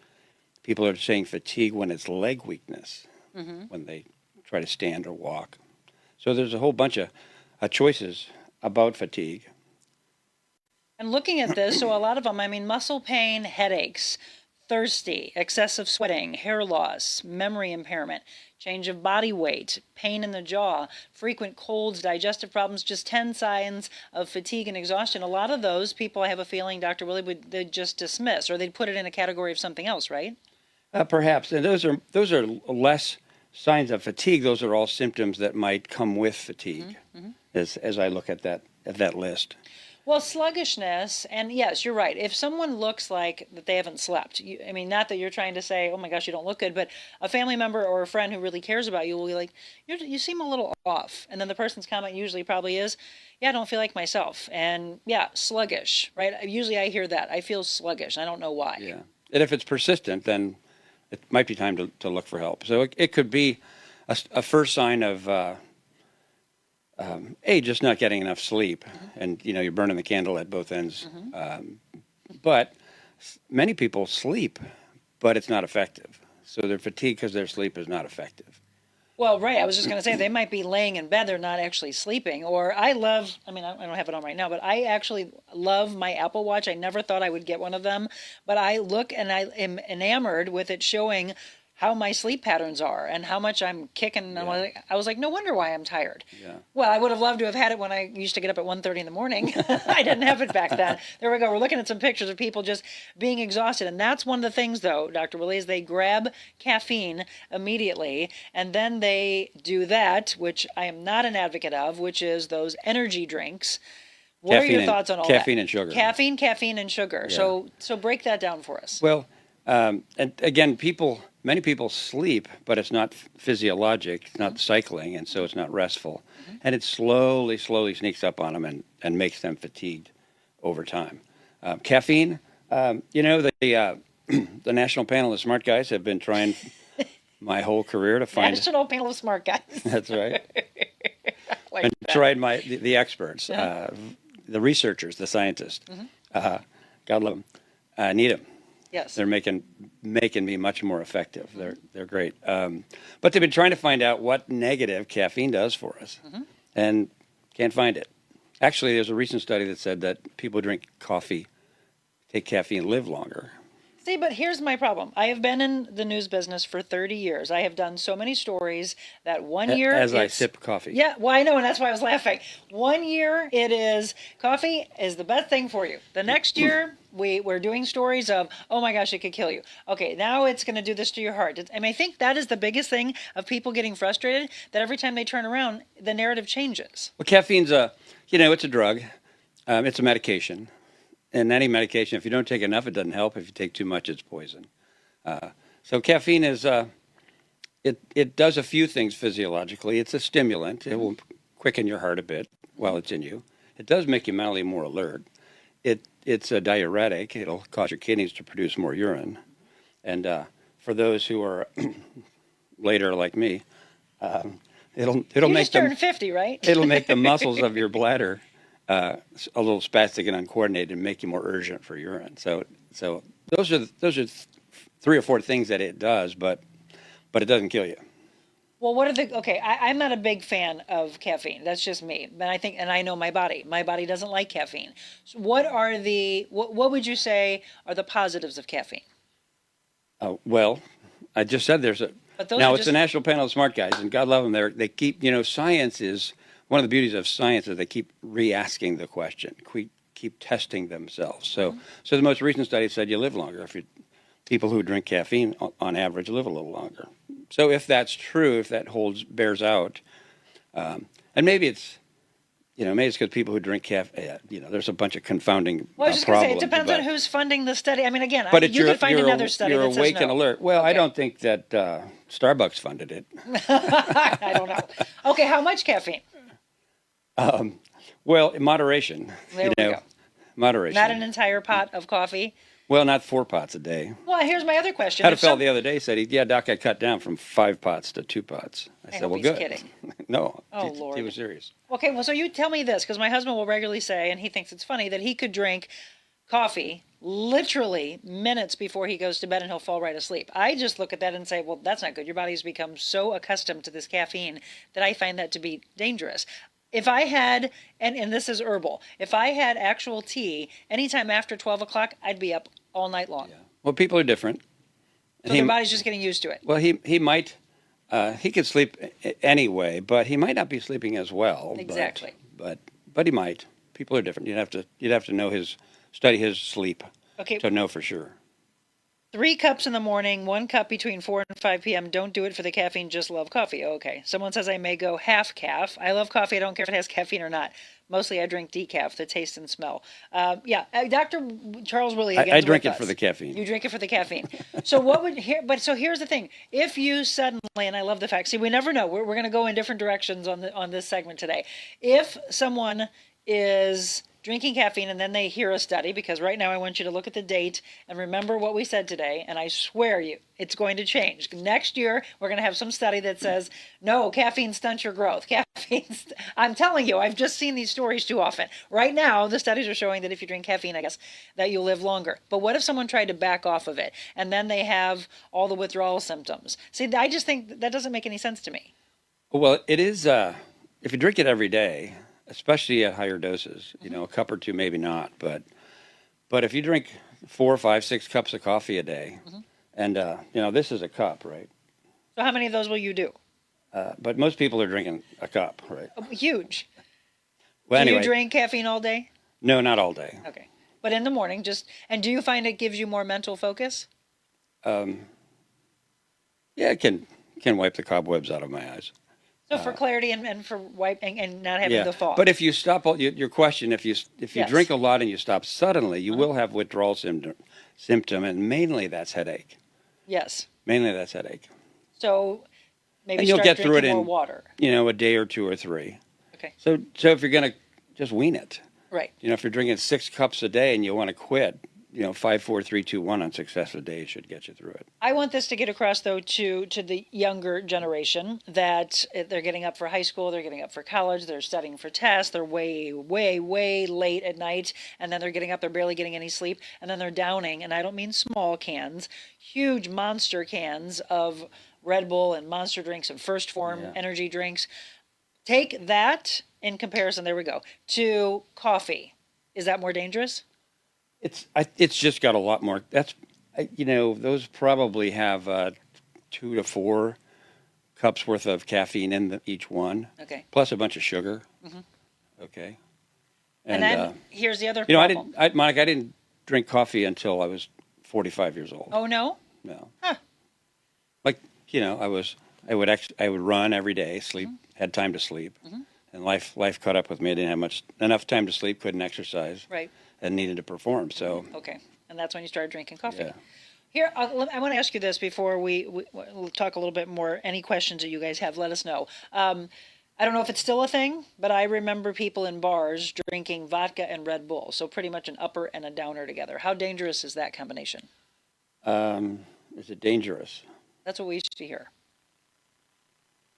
people are saying fatigue when it's leg weakness, when they try to stand or walk. So there's a whole bunch of choices about fatigue. And looking at this, so a lot of them, muscle pain, headaches, thirsty, excessive sweating, hair loss, memory impairment, change of body weight, pain in the jaw, frequent colds, digestive problems, just 10 signs of fatigue and exhaustion. A lot of those people, I have a feeling, Dr. Willey, they'd just dismiss, or they'd put it in a category of something else, right? Perhaps. And those are less signs of fatigue. Those are all symptoms that might come with fatigue, as I look at that list. Well, sluggishness, and yes, you're right. If someone looks like that they haven't slept, not that you're trying to say, oh my gosh, you don't look good, but a family member or a friend who really cares about you will be like, you seem a little off. And then the person's comment usually probably is, yeah, I don't feel like myself. And yeah, sluggish, right? Usually I hear that. I feel sluggish. I don't know why. Yeah. And if it's persistent, then it might be time to look for help. So it could be a first sign of just not getting enough sleep, and you're burning the candle at both ends. But many people sleep, but it's not effective. So they're fatigued because their sleep is not effective. Well, right. I was just going to say they might be laying in bed. They're not actually sleeping. Or I don't have it on right now, but I actually love my Apple Watch. I never thought I would get one of them, but I look and I am enamored with it showing how my sleep patterns are and how much I'm kicking. Yeah. I was like, no wonder why I'm tired. Yeah. Well, I would have loved to have had it when I used to get up at 1:30 in the morning. I didn't have it back then. There we go. We're looking at some pictures of people just being exhausted. And that's one of the things, though, Dr. Willey, is they grab caffeine immediately, and then they do that, which I am not an advocate of, which is those energy drinks. What are your thoughts on all caffeine that? And sugar. Caffeine, and sugar. Yeah. So break that down for us. Well, and again, many people sleep, but it's not physiologic, it's not cycling, and so it's not restful. And it slowly sneaks up on them and makes them fatigued over time. Caffeine, the National Panel of Smart Guys have been trying my whole career to find... National Panel of Smart Guys. That's right. And tried the experts, the researchers, the scientists. God love them. Need them. Yes. They're making me much more effective. They're great. But they've been trying to find out what negative caffeine does for us, and can't find it. Actually, there's a recent study that said that people who drink coffee, take caffeine, live longer. See, but here's my problem. I have been in the news business for 30 years. I have done so many stories that one year... As I sip coffee. Yeah, well, I know, and that's why I was laughing. One year, it is coffee is the best thing for you. The next year, we're doing stories of, oh my gosh, it could kill you. Okay, now it's going to do this to your heart. And I think that is the biggest thing of people getting frustrated, that every time they turn around, the narrative changes. Well, caffeine's it's a drug. It's a medication. And any medication, if you don't take enough, it doesn't help. If you take too much, it's poison. So caffeine is, it does a few things physiologically. It's a stimulant. It will quicken your heart a bit while it's in you. It does make you mentally more alert. It's a diuretic. It'll cause your kidneys to produce more urine. And for those who are later like me, it'll you make just turned 50, right? It'll make the muscles of your bladder a little spastic and uncoordinated and make you more urgent for urine. So those are 3 or 4 things that it does, but it doesn't kill you. Well, what are okay, I'm not a big fan of caffeine. That's just me. But I think, and I know my body. My body doesn't like caffeine. So what would you say are the positives of caffeine? Well, I just said But those now are it's just, the National Panel of Smart Guys, and God love them. They keep, science is, one of the beauties of science is they keep re-asking the question, keep testing themselves. So the most recent study said you live longer if people who drink caffeine on average live a little longer. So if that's true, if that bears out, and maybe it's because people who drink caffeine, there's a bunch of confounding well, I was just going to say, it problems. depends on who's funding the study. I mean, again, But you could find another study you're that says awake no. and alert. Well, I Okay. don't think that Starbucks funded it. I don't know. Okay, how much caffeine? Well, in moderation. There we go. Moderation. Not an entire pot of coffee. Well, not 4 pots a day. Well, here's my other question. Had a If fellow some- the other day said, "Yeah, doc, I cut down from 5 pots to 2 pots." I said, hope "Well, he's good." kidding. No. Oh, he Lord. was serious. Okay, well, so you tell me this, because my husband will regularly say, and he thinks it's funny, that he could drink coffee literally minutes before he goes to bed and he'll fall right asleep. I just look at that and say, well, that's not good. Your body's become so accustomed to this caffeine that I find that to be dangerous. If I had, and this is herbal, if I had actual tea anytime after 12 o'clock, I'd be up all night long. Yeah. Well, people are different. So their body's just getting used to it. Well, he might, he could sleep anyway, but he might not be sleeping as well. Exactly. But he might. People are different. You'd have to study his sleep Okay. to know for sure. 3 cups in the morning, 1 cup between 4 and 5 p.m. Don't do it for the caffeine, just love coffee. Okay. Someone says I may go half calf. I love coffee. I don't care if it has caffeine or not. Mostly I drink decaf, the taste and smell. Dr. Charles Willey again. I drink it for the caffeine. You drink it for the caffeine. So here's the thing. If you suddenly, and I love the fact, see, we never know. We're going to go in different directions on this segment today. If someone is drinking caffeine and then they hear a study, because right now I want you to look at the date and remember what we said today, and I swear you it's going to change. Next year we're going to have some study that says no, caffeine stunts your growth. I'm telling you, I've just seen these stories too often. Right now the studies are showing that if you drink caffeine, I guess, that you'll live longer. But what if someone tried to back off of it and then they have all the withdrawal symptoms? See, I just think that doesn't make any sense to me. Well, it is, if you drink it every day, especially at higher doses, a cup or two, maybe not, but if you drink 4, 5, 6 cups of coffee a day, and this is a cup, right? So how many of those will you do? But most people are drinking a cup, right? Huge. Well, Do anyway, you drink caffeine all day? no, not all day. Okay. But in the morning, and do you find it gives you more mental focus? Yeah, it can wipe the cobwebs out of my eyes. So for clarity and for wiping and not having the fog. But if you stop, your question, if you Yes. drink a lot and you stop suddenly, you will have withdrawal symptom, and mainly that's headache. Yes. Mainly that's headache. So maybe And you'll start get through it drinking more in water. a day or 2 or 3. Okay. So if you're gonna just wean it, Right. if you're drinking 6 cups a day and you want to quit, 5, 4, 3, 2, 1 on successive days should get you through it. I want this to get across, though, to the younger generation that they're getting up for high school, they're getting up for college, they're studying for tests, they're way, way, way late at night, and then they're getting up, they're barely getting any sleep, and then they're downing, and I don't mean small cans, huge monster cans of Red Bull and Monster drinks and First Form energy drinks. Take that in comparison, there we go, to coffee. Is that more dangerous? It's just got a lot more. Those probably have 2 to 4 cups worth of caffeine in each one. Okay. Plus a bunch of sugar. Okay. And then here's the other I problem. Monica, I didn't drink coffee until I was 45 years old. Oh, no? No. Huh. I would run every day, sleep, had time to sleep, and life caught up with me. I didn't have enough time to sleep, couldn't exercise. Right. And needed to perform. So Okay. And that's when you started drinking coffee. yeah. Here, I want to ask you this before we'll talk a little bit more. Any questions that you guys have, let us know. I don't know if it's still a thing, but I remember people in bars drinking vodka and Red Bull. So pretty much an upper and a downer together. How dangerous is that combination? Is it dangerous? That's what we used to hear.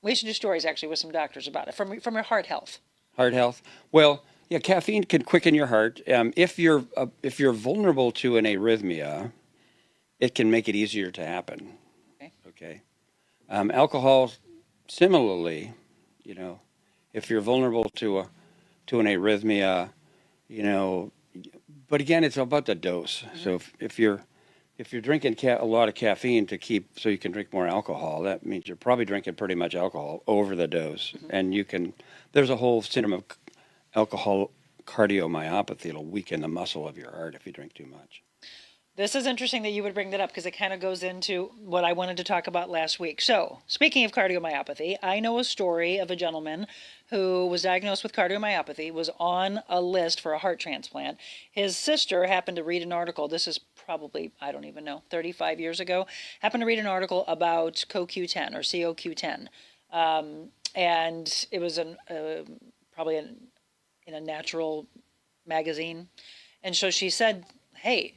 We used to do stories actually with some doctors about it from your heart health. Heart health. Well, yeah, caffeine can quicken your heart. If you're vulnerable to an arrhythmia, it can make it easier to happen. Okay. Okay. Alcohol similarly, if you're vulnerable to an arrhythmia, but again, it's about the dose. So if you're drinking a lot of caffeine so you can drink more alcohol, that means you're probably drinking pretty much alcohol over the dose. And there's a whole syndrome of alcohol cardiomyopathy. It'll weaken the muscle of your heart if you drink too much. This is interesting that you would bring that up because it kind of goes into what I wanted to talk about last week. So, speaking of cardiomyopathy, I know a story of a gentleman who was diagnosed with cardiomyopathy, was on a list for a heart transplant. His sister happened to read an article, this is probably, I don't even know, 35 years ago, happened to read an article about CoQ10 or CoQ10. And it was probably in a natural magazine. And so she said, hey,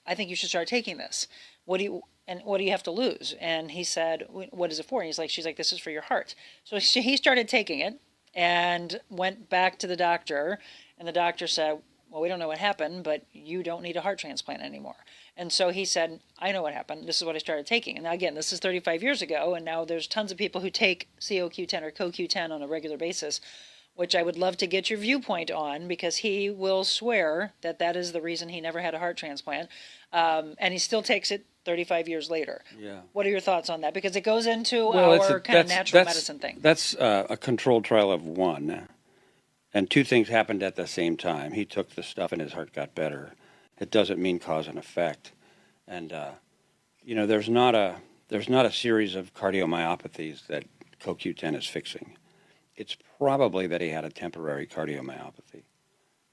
I think you should start taking this. What do you have to lose? And he said, what is it for? And she's like, this is for your heart. So he started taking it and went back to the doctor. And the doctor said, well, we don't know what happened, but you don't need a heart transplant anymore. And so he said, I know what happened. This is what I started taking. And now, again, this is 35 years ago. And now there's tons of people who take CoQ10 or CoQ10 on a regular basis, which I would love to get your viewpoint on, because he will swear that is the reason he never had a heart transplant. And he still takes it 35 years later. Yeah. What are your thoughts on that? Because it goes into our kind of natural medicine thing. That's a controlled trial of one. And two things happened at the same time. He took the stuff and his heart got better. It doesn't mean cause and effect. And, there's not a series of cardiomyopathies that CoQ10 is fixing. It's probably that he had a temporary cardiomyopathy.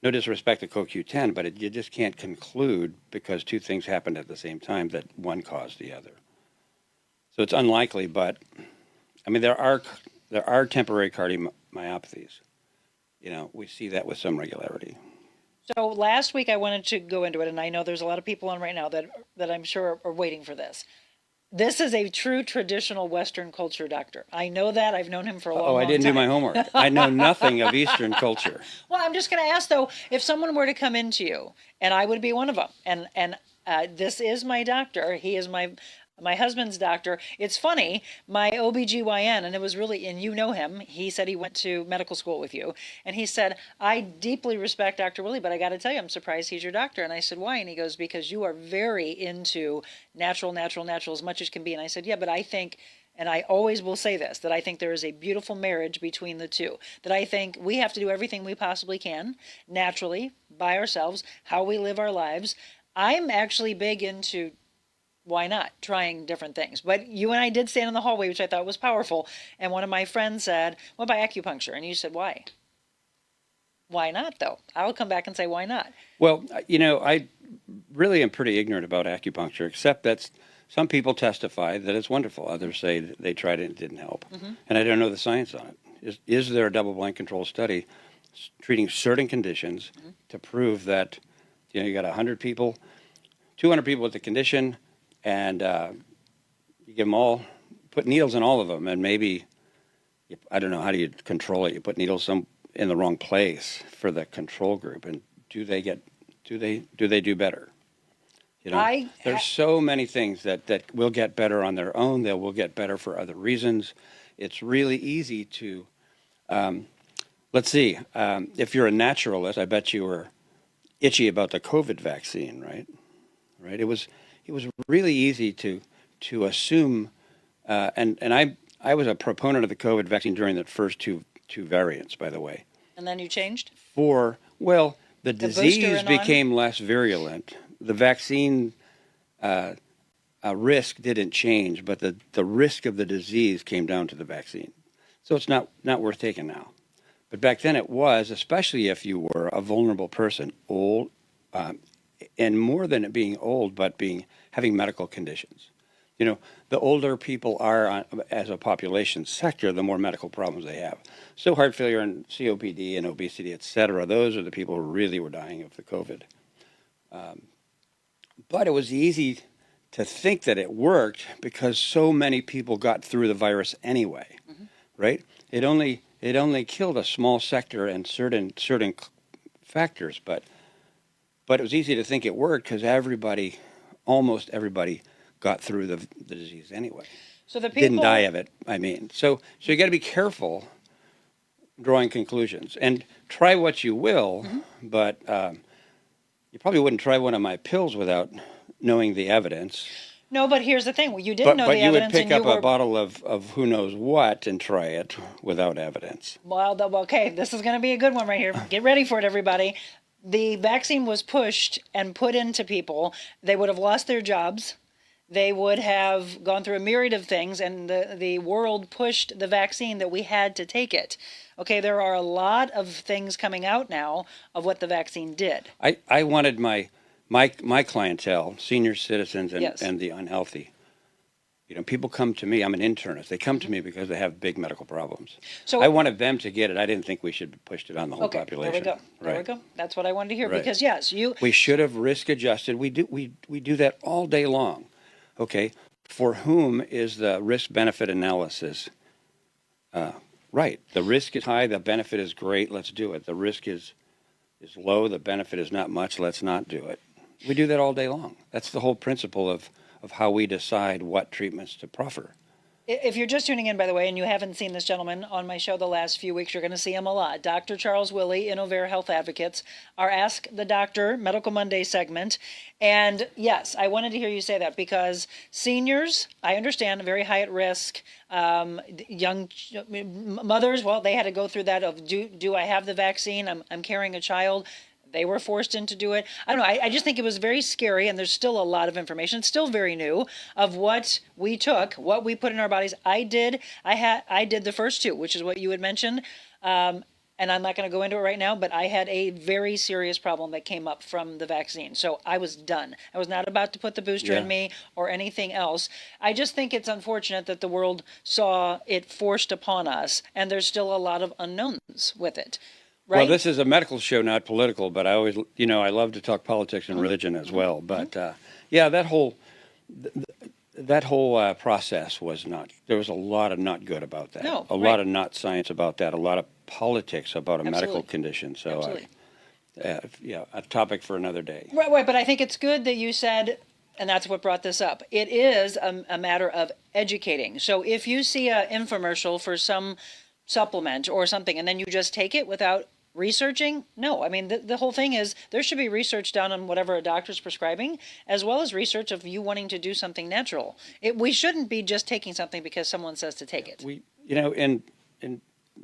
No disrespect to CoQ10, but you just can't conclude because two things happened at the same time that one caused the other. So it's unlikely, but I mean, there are temporary cardiomyopathies. We see that with some regularity. So last week I wanted to go into it, and I know there's a lot of people on right now that I'm sure are waiting for this. This is a true traditional Western culture doctor. I know that. I've known him for a long time. Oh, I didn't do my homework. I know nothing of Eastern culture. Well, I'm just going to ask, though, if someone were to come into you, and I would be one of them, and this is my doctor. He is my husband's doctor. It's funny, my OBGYN, and it was really, and you know him, he said he went to medical school with you, and he said, I deeply respect Dr. Willey, but I got to tell you, I'm surprised he's your doctor. And I said, why? And he goes, because you are very into natural as much as can be. And I said, yeah, but I think, and I always will say this, that I think there is a beautiful marriage between the two, that I think we have to do everything we possibly can, naturally, by ourselves, how we live our lives. I'm actually big into why not trying different things? But you and I did stand in the hallway, which I thought was powerful. And one of my friends said, what about acupuncture? And you said, why? Why not, though? I'll come back and say, why not? Well, I really am pretty ignorant about acupuncture, except that some people testify that it's wonderful. Others say that they tried it and it didn't help. Mm-hmm. And I don't know the science on it. Is there a double-blind control study treating certain conditions to prove that, you got 100 people, 200 people with the condition, and you give them all, put needles in all of them, and maybe, I don't know, how do you control it? You put needles in the wrong place for the control group, and do they do better? There's so many things that will get better on their own. They will get better for other reasons. It's really easy to, let's see, if you're a naturalist, I bet you were itchy about the COVID vaccine, right? Right? It was really easy to assume, and I was a proponent of the COVID vaccine during the first two variants, by the way. And then you changed? The disease became less virulent. The vaccine risk didn't change, but the risk of the disease came down to the vaccine. So it's not worth taking now. But back then it was, especially if you were a vulnerable person, old, and more than it being old, but having medical conditions. The older people are, as a population sector, the more medical problems they have. So heart failure and COPD and obesity, et cetera, those are the people who really were dying of the COVID. But it was easy to think that it worked because so many people got through the virus anyway, right? It only killed a small sector and certain factors, but it was easy to think it worked because almost everybody got through the disease anyway. So the didn't people die of it, I mean. So you got to be careful drawing conclusions. And try what you will, but you probably wouldn't try one of my pills without knowing the evidence. No, but here's the thing. Well, you didn't know But the you would evidence, pick and you up were a bottle of who knows what and try it without evidence. well. Okay, this is going to be a good one right here. Get ready for it, everybody. The vaccine was pushed and put into people. They would have lost their jobs. They would have gone through a myriad of things, and the world pushed the vaccine that we had to take it. Okay, there are a lot of things coming out now of what the vaccine did. I wanted my clientele, senior citizens and, Yes. and the unhealthy. You know, people come to me. I'm an internist. They come to me because they have big medical problems. So I wanted them to get it. I didn't think we should have pushed it on the whole okay, population. there we go. There we Right. go. That's what I wanted to hear Right. because yes, you We should have risk adjusted. We do that all day long. Okay, for whom is the risk benefit analysis? Right. The risk is high. The benefit is great. Let's do it. The risk is low. The benefit is not much. Let's not do it. We do that all day long. That's the whole principle of how we decide what treatments to proffer. If you're just tuning in, by the way, and you haven't seen this gentleman on my show the last few weeks, you're going to see him a lot. Dr. Charles Willey, Innovare Health Advocates, our Ask the Doctor Medical Monday segment. And yes, I wanted to hear you say that because seniors, I understand, very high at risk. Young mothers, well, they had to go through that of do I have the vaccine? I'm carrying a child. They were forced in to do it. I don't know. I just think it was very scary, and there's still a lot of information, it's still very new, of what we took, what we put in our bodies. I did the first two, which is what you had mentioned. And I'm not going to go into it right now, but I had a very serious problem that came up from the vaccine. So I was done. I was not about to put the booster in me or anything else. I just think it's unfortunate that the world saw it forced upon us, and there's still a lot of unknowns with it. Right? Well, this is a medical show, not political, but I always, I love to talk politics and religion as well. But yeah, that whole process was not. There was a lot of not good about that. No, a lot of not science about that. A lot of politics about a medical condition. So, a topic for another day. Right. But I think it's good that you said, and that's what brought this up. It is a matter of educating. So if you see an infomercial for some supplement or something, and then you just take it without researching? No, I mean, the whole thing is there should be research done on whatever a doctor's prescribing, as well as research of you wanting to do something natural. We shouldn't be just taking something because someone says to take it. In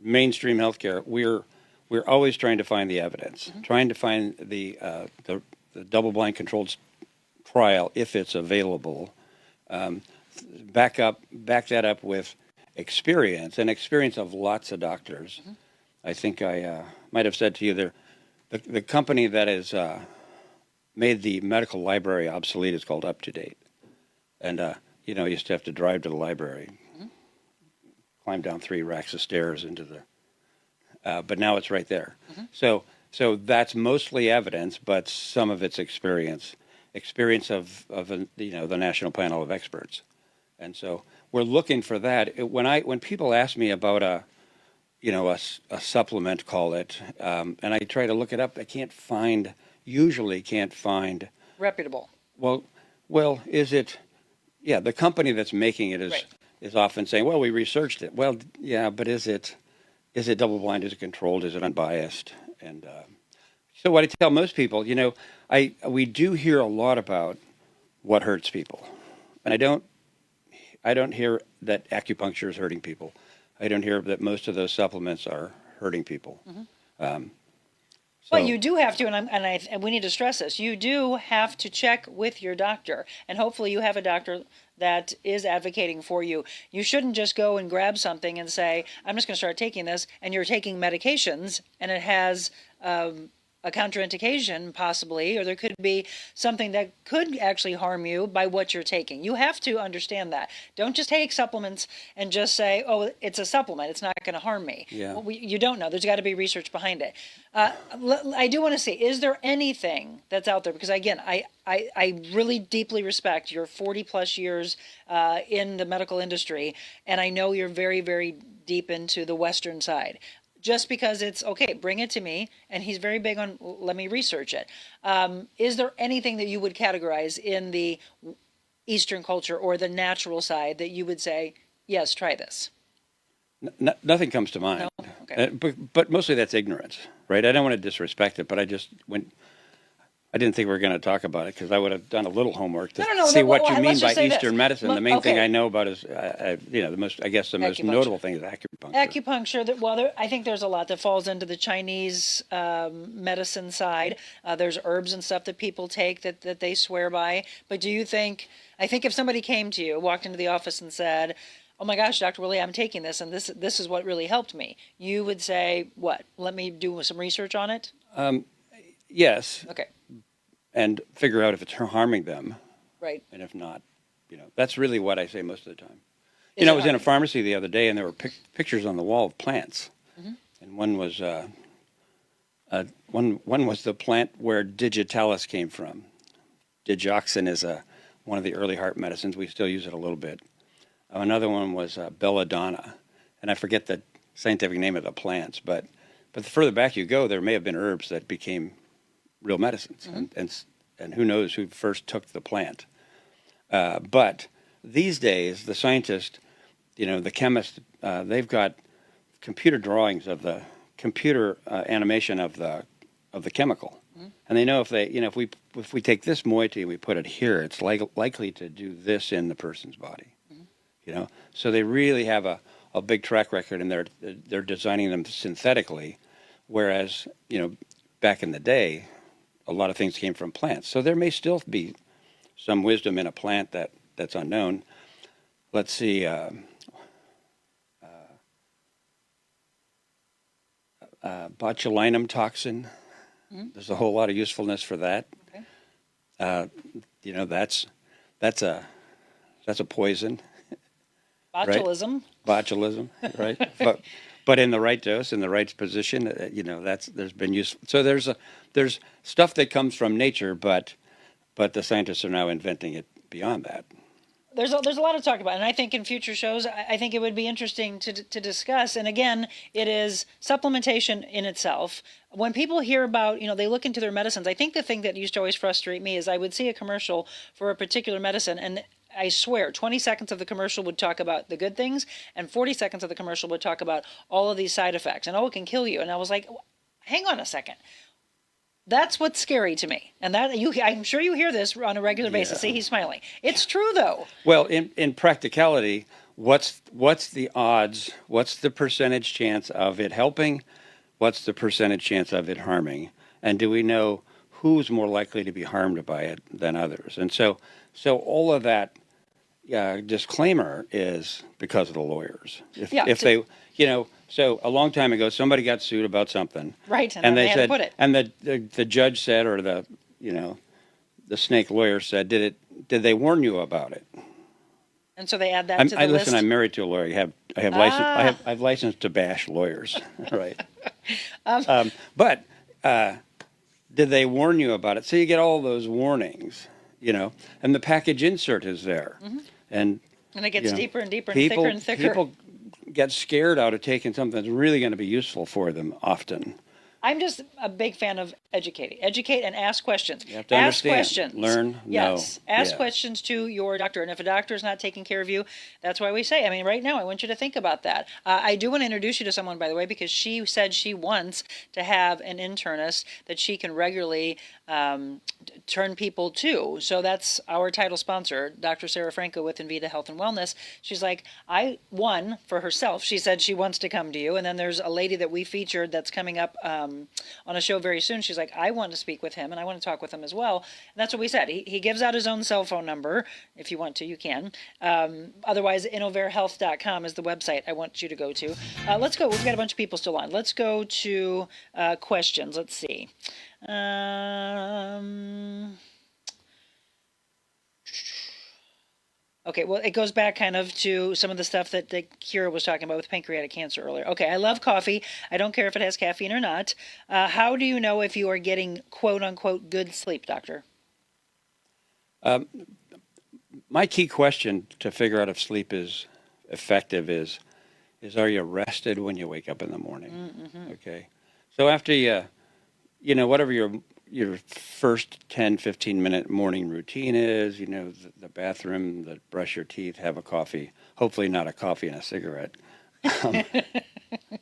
mainstream healthcare, we're always trying to find the evidence, trying to find the double-blind controlled trial if it's available. Back that up with experience of lots of doctors. I think I might have said to you the company that has made the medical library obsolete is called UpToDate. And, you used to have to drive to the library, climb down 3 racks of stairs into but now it's right there. So that's mostly evidence, but some of it's experience of the National Panel of Experts. And so we're looking for that. When people ask me about a supplement, call it, and I try to look it up, I usually can't find Reputable. Well, is it? Yeah, the company that's making it is often saying, well, we researched it. Well, yeah, but is it double blind? Is it controlled? Is it unbiased? And so what I tell most people, we do hear a lot about what hurts people, and I don't hear that acupuncture is hurting people. I don't hear that most of those supplements are hurting people. Well, you do have to, and we need to stress this. You do have to check with your doctor, and hopefully you have a doctor that is advocating for you. You shouldn't just go and grab something and say, I'm just going to start taking this, and you're taking medications, and it has a contraindication possibly, or there could be something that could actually harm you by what you're taking. You have to understand that. Don't just take supplements and just say, oh, it's a supplement, it's not going to harm me. Yeah. Well, you don't know. There's got to be research behind it. I do want to see, is there anything that's out there? Because again, I really deeply respect your 40 plus years in the medical industry, and I know you're very, very deep into the Western side. Just because it's, okay, bring it to me, and he's very big on, let me research it. Is there anything that you would categorize in the Eastern culture or the natural side that you would say, yes, try this? Nothing comes to mind. No? Okay. But mostly that's ignorance, right? I don't want to disrespect it, but I didn't think we were going to talk about it because I would have done a little homework to see what you mean let's by just say this. Eastern medicine. The main thing Okay. I know about is, the most Acupuncture. notable thing is acupuncture. Acupuncture, I think there's a lot that falls into the Chinese medicine side. There's herbs and stuff that people take that they swear by. But do you think, I think if somebody came to you, walked into the office and said, oh my gosh, Dr. Willey, I'm taking this and this is what really helped me, you would say, what? Let me do some research on it? Yes. Okay. And figure out if it's harming them. Right. And if not, that's really what I say most of the time. Is I it was in a harming? pharmacy the other day and there were pictures on the wall of plants. Mm-hmm. And one was one was the plant where digitalis came from. Digoxin is one of the early heart medicines. We still use it a little bit. Another one was belladonna, and I forget the scientific name of the plants. But the further back you go, there may have been herbs that became real medicines, Mm-hmm. and who knows who first took the plant. But these days, the scientists, the chemists, they've got computer drawings of the computer animation of the chemical, and they know if we take this moiety and we put it here, it's likely to do this in the person's body. So they really have a big track record, and they're designing them synthetically, whereas back in the day, a lot of things came from plants. So there may still be some wisdom in a plant that's unknown. Let's see. Botulinum toxin. Mm-hmm. There's a whole lot of usefulness for that. Okay. That's a poison. Botulism. Botulism, right? but in the right dose, in the right position, there's been use. So there's stuff that comes from nature, but the scientists are now inventing it beyond that. There's a lot to talk about, and I think in future shows, I think it would be interesting to discuss. And again, it is supplementation in itself. When people hear about, they look into their medicines, I think the thing that used to always frustrate me is I would see a commercial for a particular medicine, and I swear, 20 seconds of the commercial would talk about the good things, and 40 seconds of the commercial would talk about all of these side effects, and it can kill you. And I was like, hang on a second. That's what's scary to me. And I'm sure you hear this on a regular basis. See, he's smiling. It's true, though. Well, in practicality, what's the odds? What's the percentage chance of it helping? What's the percentage chance of it harming? And do we know who's more likely to be harmed by it than others? And so all of that disclaimer is because of the lawyers. So a long time ago, somebody got sued about something. Right, and they had to put it. And the judge said, or the snake lawyer said, did they warn you about it? And so they add that to the list. Listen, I'm married to a lawyer. I have license to bash lawyers, right? But did they warn you about it? So you get all those warnings, and the package insert is there, and it gets deeper and deeper and thicker and thicker. People get scared out of taking something that's really going to be useful for them often. I'm just a big fan of educate and ask questions. You have to ask understand, questions. learn, yes. know. Ask Yeah. questions to your doctor. And if a doctor is not taking care of you, that's why we say, right now, I want you to think about that. I do want to introduce you to someone, by the way, because she said she wants to have an internist that she can regularly turn people to. So that's our title sponsor, Dr. Sarah Franco with Invita Health and Wellness. She's like, for herself, she said she wants to come to you. And then there's a lady that we featured that's coming up on a show very soon. She's like, I want to speak with him and I want to talk with him as well. And that's what we said. He gives out his own cell phone number. If you want to, you can. Otherwise, InnovareHealth.com is the website I want you to go to. Let's go. We've got a bunch of people still on. Let's go to questions. Let's see. Okay, well, it goes back kind of to some of the stuff that Kira was talking about with pancreatic cancer earlier. Okay, I love coffee. I don't care if it has caffeine or not. How do you know if you are getting quote-unquote good sleep, doctor? My key question to figure out if sleep is effective is are you rested when you wake up in the morning? Mm-hmm. Okay, so after whatever your your first 10, 15-minute morning routine is, the bathroom, the brush your teeth, have a coffee, hopefully not a coffee and a cigarette.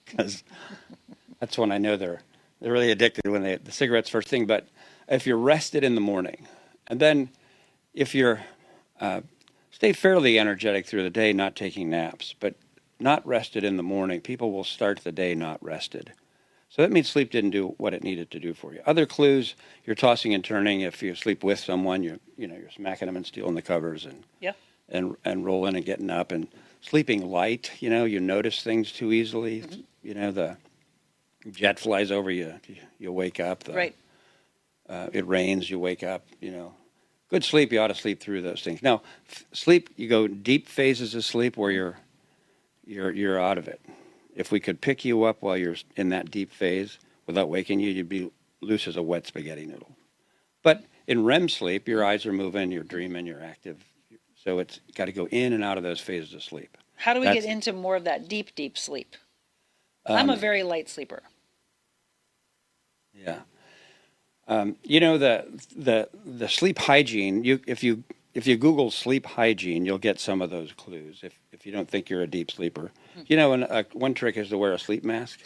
Because that's when I know they're really addicted when the cigarette's first thing. But if you're rested in the morning, and then if you're stay fairly energetic through the day, not taking naps, but not rested in the morning, people will start the day not rested. So that means sleep didn't do what it needed to do for you. Other clues, you're tossing and turning. If you sleep with someone, you're smacking them and stealing the covers and rolling and getting up and sleeping light. You notice things too easily. Mm-hmm. The jet flies over you, you wake up. Right. It rains, you wake up. Good sleep, you ought to sleep through those things. Now, sleep, you go deep phases of sleep where you're out of it. If we could pick you up while you're in that deep phase without waking you, you'd be loose as a wet spaghetti noodle. But in REM sleep, your eyes are moving, you're dreaming, you're active. So it's got to go in and out of those phases of sleep. How do we get into more of that deep, deep sleep? I'm a very light sleeper. Yeah. The sleep hygiene, if you Google sleep hygiene, you'll get some of those clues if you don't think you're a deep sleeper. And one trick is to wear a sleep mask.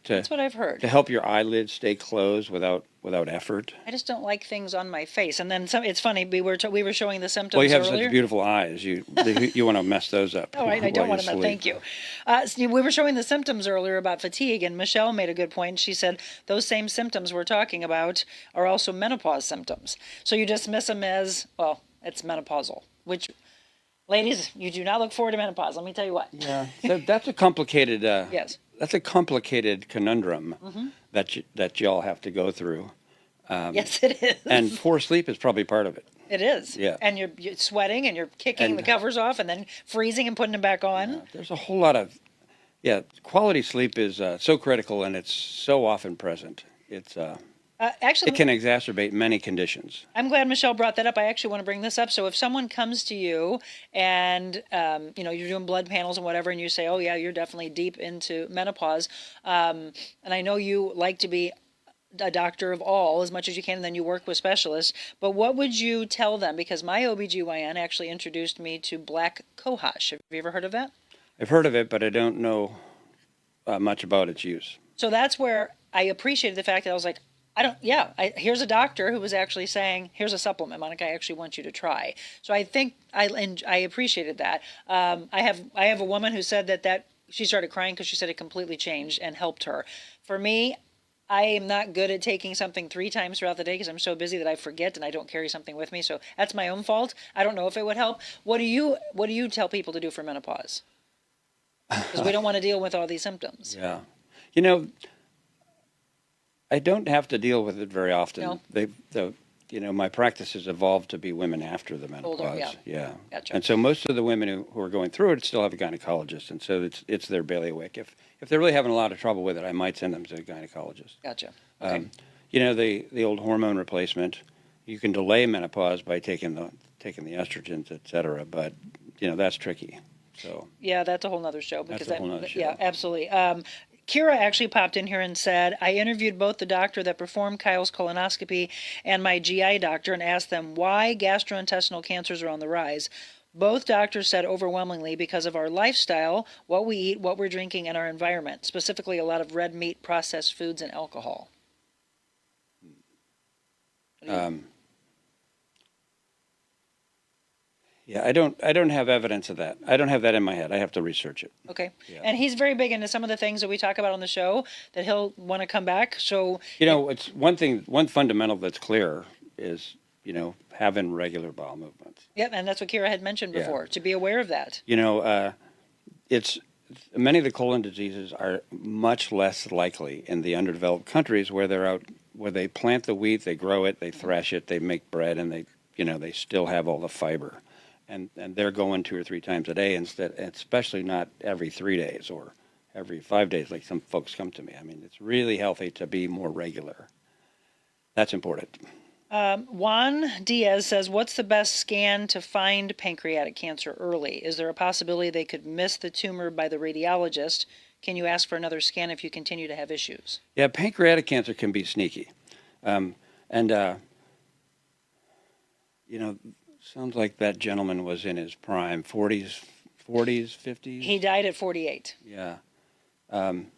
That's what I've heard. To help your eyelids stay closed without effort. I just don't like things on my face. And then it's funny, we were showing the symptoms Well, you have earlier. such beautiful eyes. You want to mess those up. Oh, I don't want to. Thank you. We were showing the symptoms earlier about fatigue, and Michelle made a good point. She said those same symptoms we're talking about are also menopause symptoms. So you dismiss them as, well, it's menopausal, which, ladies, you do not look forward to menopause. Let me tell you what. Yeah, that's a complicated. Yes. That's a complicated conundrum that y'all have to go through. Yes, it is. And poor sleep is probably part of it. It is. Yeah. And you're sweating and you're kicking the covers off and then freezing and putting them back on. Yeah, there's a whole lot of, quality sleep is so critical and it's so often present. It's actually, it can exacerbate many conditions. I'm glad Michelle brought that up. I actually want to bring this up. So if someone comes to you and, you're doing blood panels and whatever, and you say, oh, yeah, you're definitely deep into menopause, and I know you like to be a doctor of all as much as you can, and then you work with specialists, but what would you tell them? Because my OBGYN actually introduced me to black cohosh. Have you ever heard of that? I've heard of it, but I don't know much about its use. So that's where I appreciated the fact that I was like, here's a doctor who was actually saying, here's a supplement, Monica, I actually want you to try. So I think I appreciated that. I have a woman who said that she started crying because she said it completely changed and helped her. For me, I am not good at taking something 3 times throughout the day because I'm so busy that I forget and I don't carry something with me. So that's my own fault. I don't know if it would help. What do you tell people to do for menopause? Because we don't want to deal with all these symptoms. Yeah. I don't have to deal with it very often. No? My practice has evolved to be women after the menopause. Older, yeah. Gotcha. And so most of the women who are going through it still have a gynecologist, and so it's their bailiwick. If they're really having a lot of trouble with it, I might send them to a gynecologist. Gotcha. Okay. The old hormone replacement, you can delay menopause by taking the estrogens, et cetera, but that's tricky. So yeah, that's a whole nother show. That's a whole nother show. Yeah, absolutely. Kira actually popped in here and said, I interviewed both the doctor that performed Kyle's colonoscopy and my GI doctor and asked them why gastrointestinal cancers are on the rise. Both doctors said overwhelmingly because of our lifestyle, what we eat, what we're drinking, and our environment, specifically a lot of red meat, processed foods, and alcohol. Yeah, I don't have evidence of that. I don't have that in my head. I have to research it. Okay. Yeah. And he's very big into some of the things that we talk about on the show that he'll want to come back. So it's one fundamental that's clear is, having regular bowel movements. Yep, and that's what Kira had mentioned before, to be aware of that. It's many of the colon diseases are much less likely in the underdeveloped countries where they plant the wheat, they grow it, they thresh it, they make bread, and they still have all the fiber. And they're going 2 or 3 times a day instead, especially not every 3 days or every 5 days like some folks come to me. I mean, it's really healthy to be more regular. That's important. Juan Diaz says, what's the best scan to find pancreatic cancer early? Is there a possibility they could miss the tumor by the radiologist? Can you ask for another scan if you continue to have issues? Yeah, pancreatic cancer can be sneaky. And sounds like that gentleman was in his prime, 40s, 50s. He died at 48. Yeah. And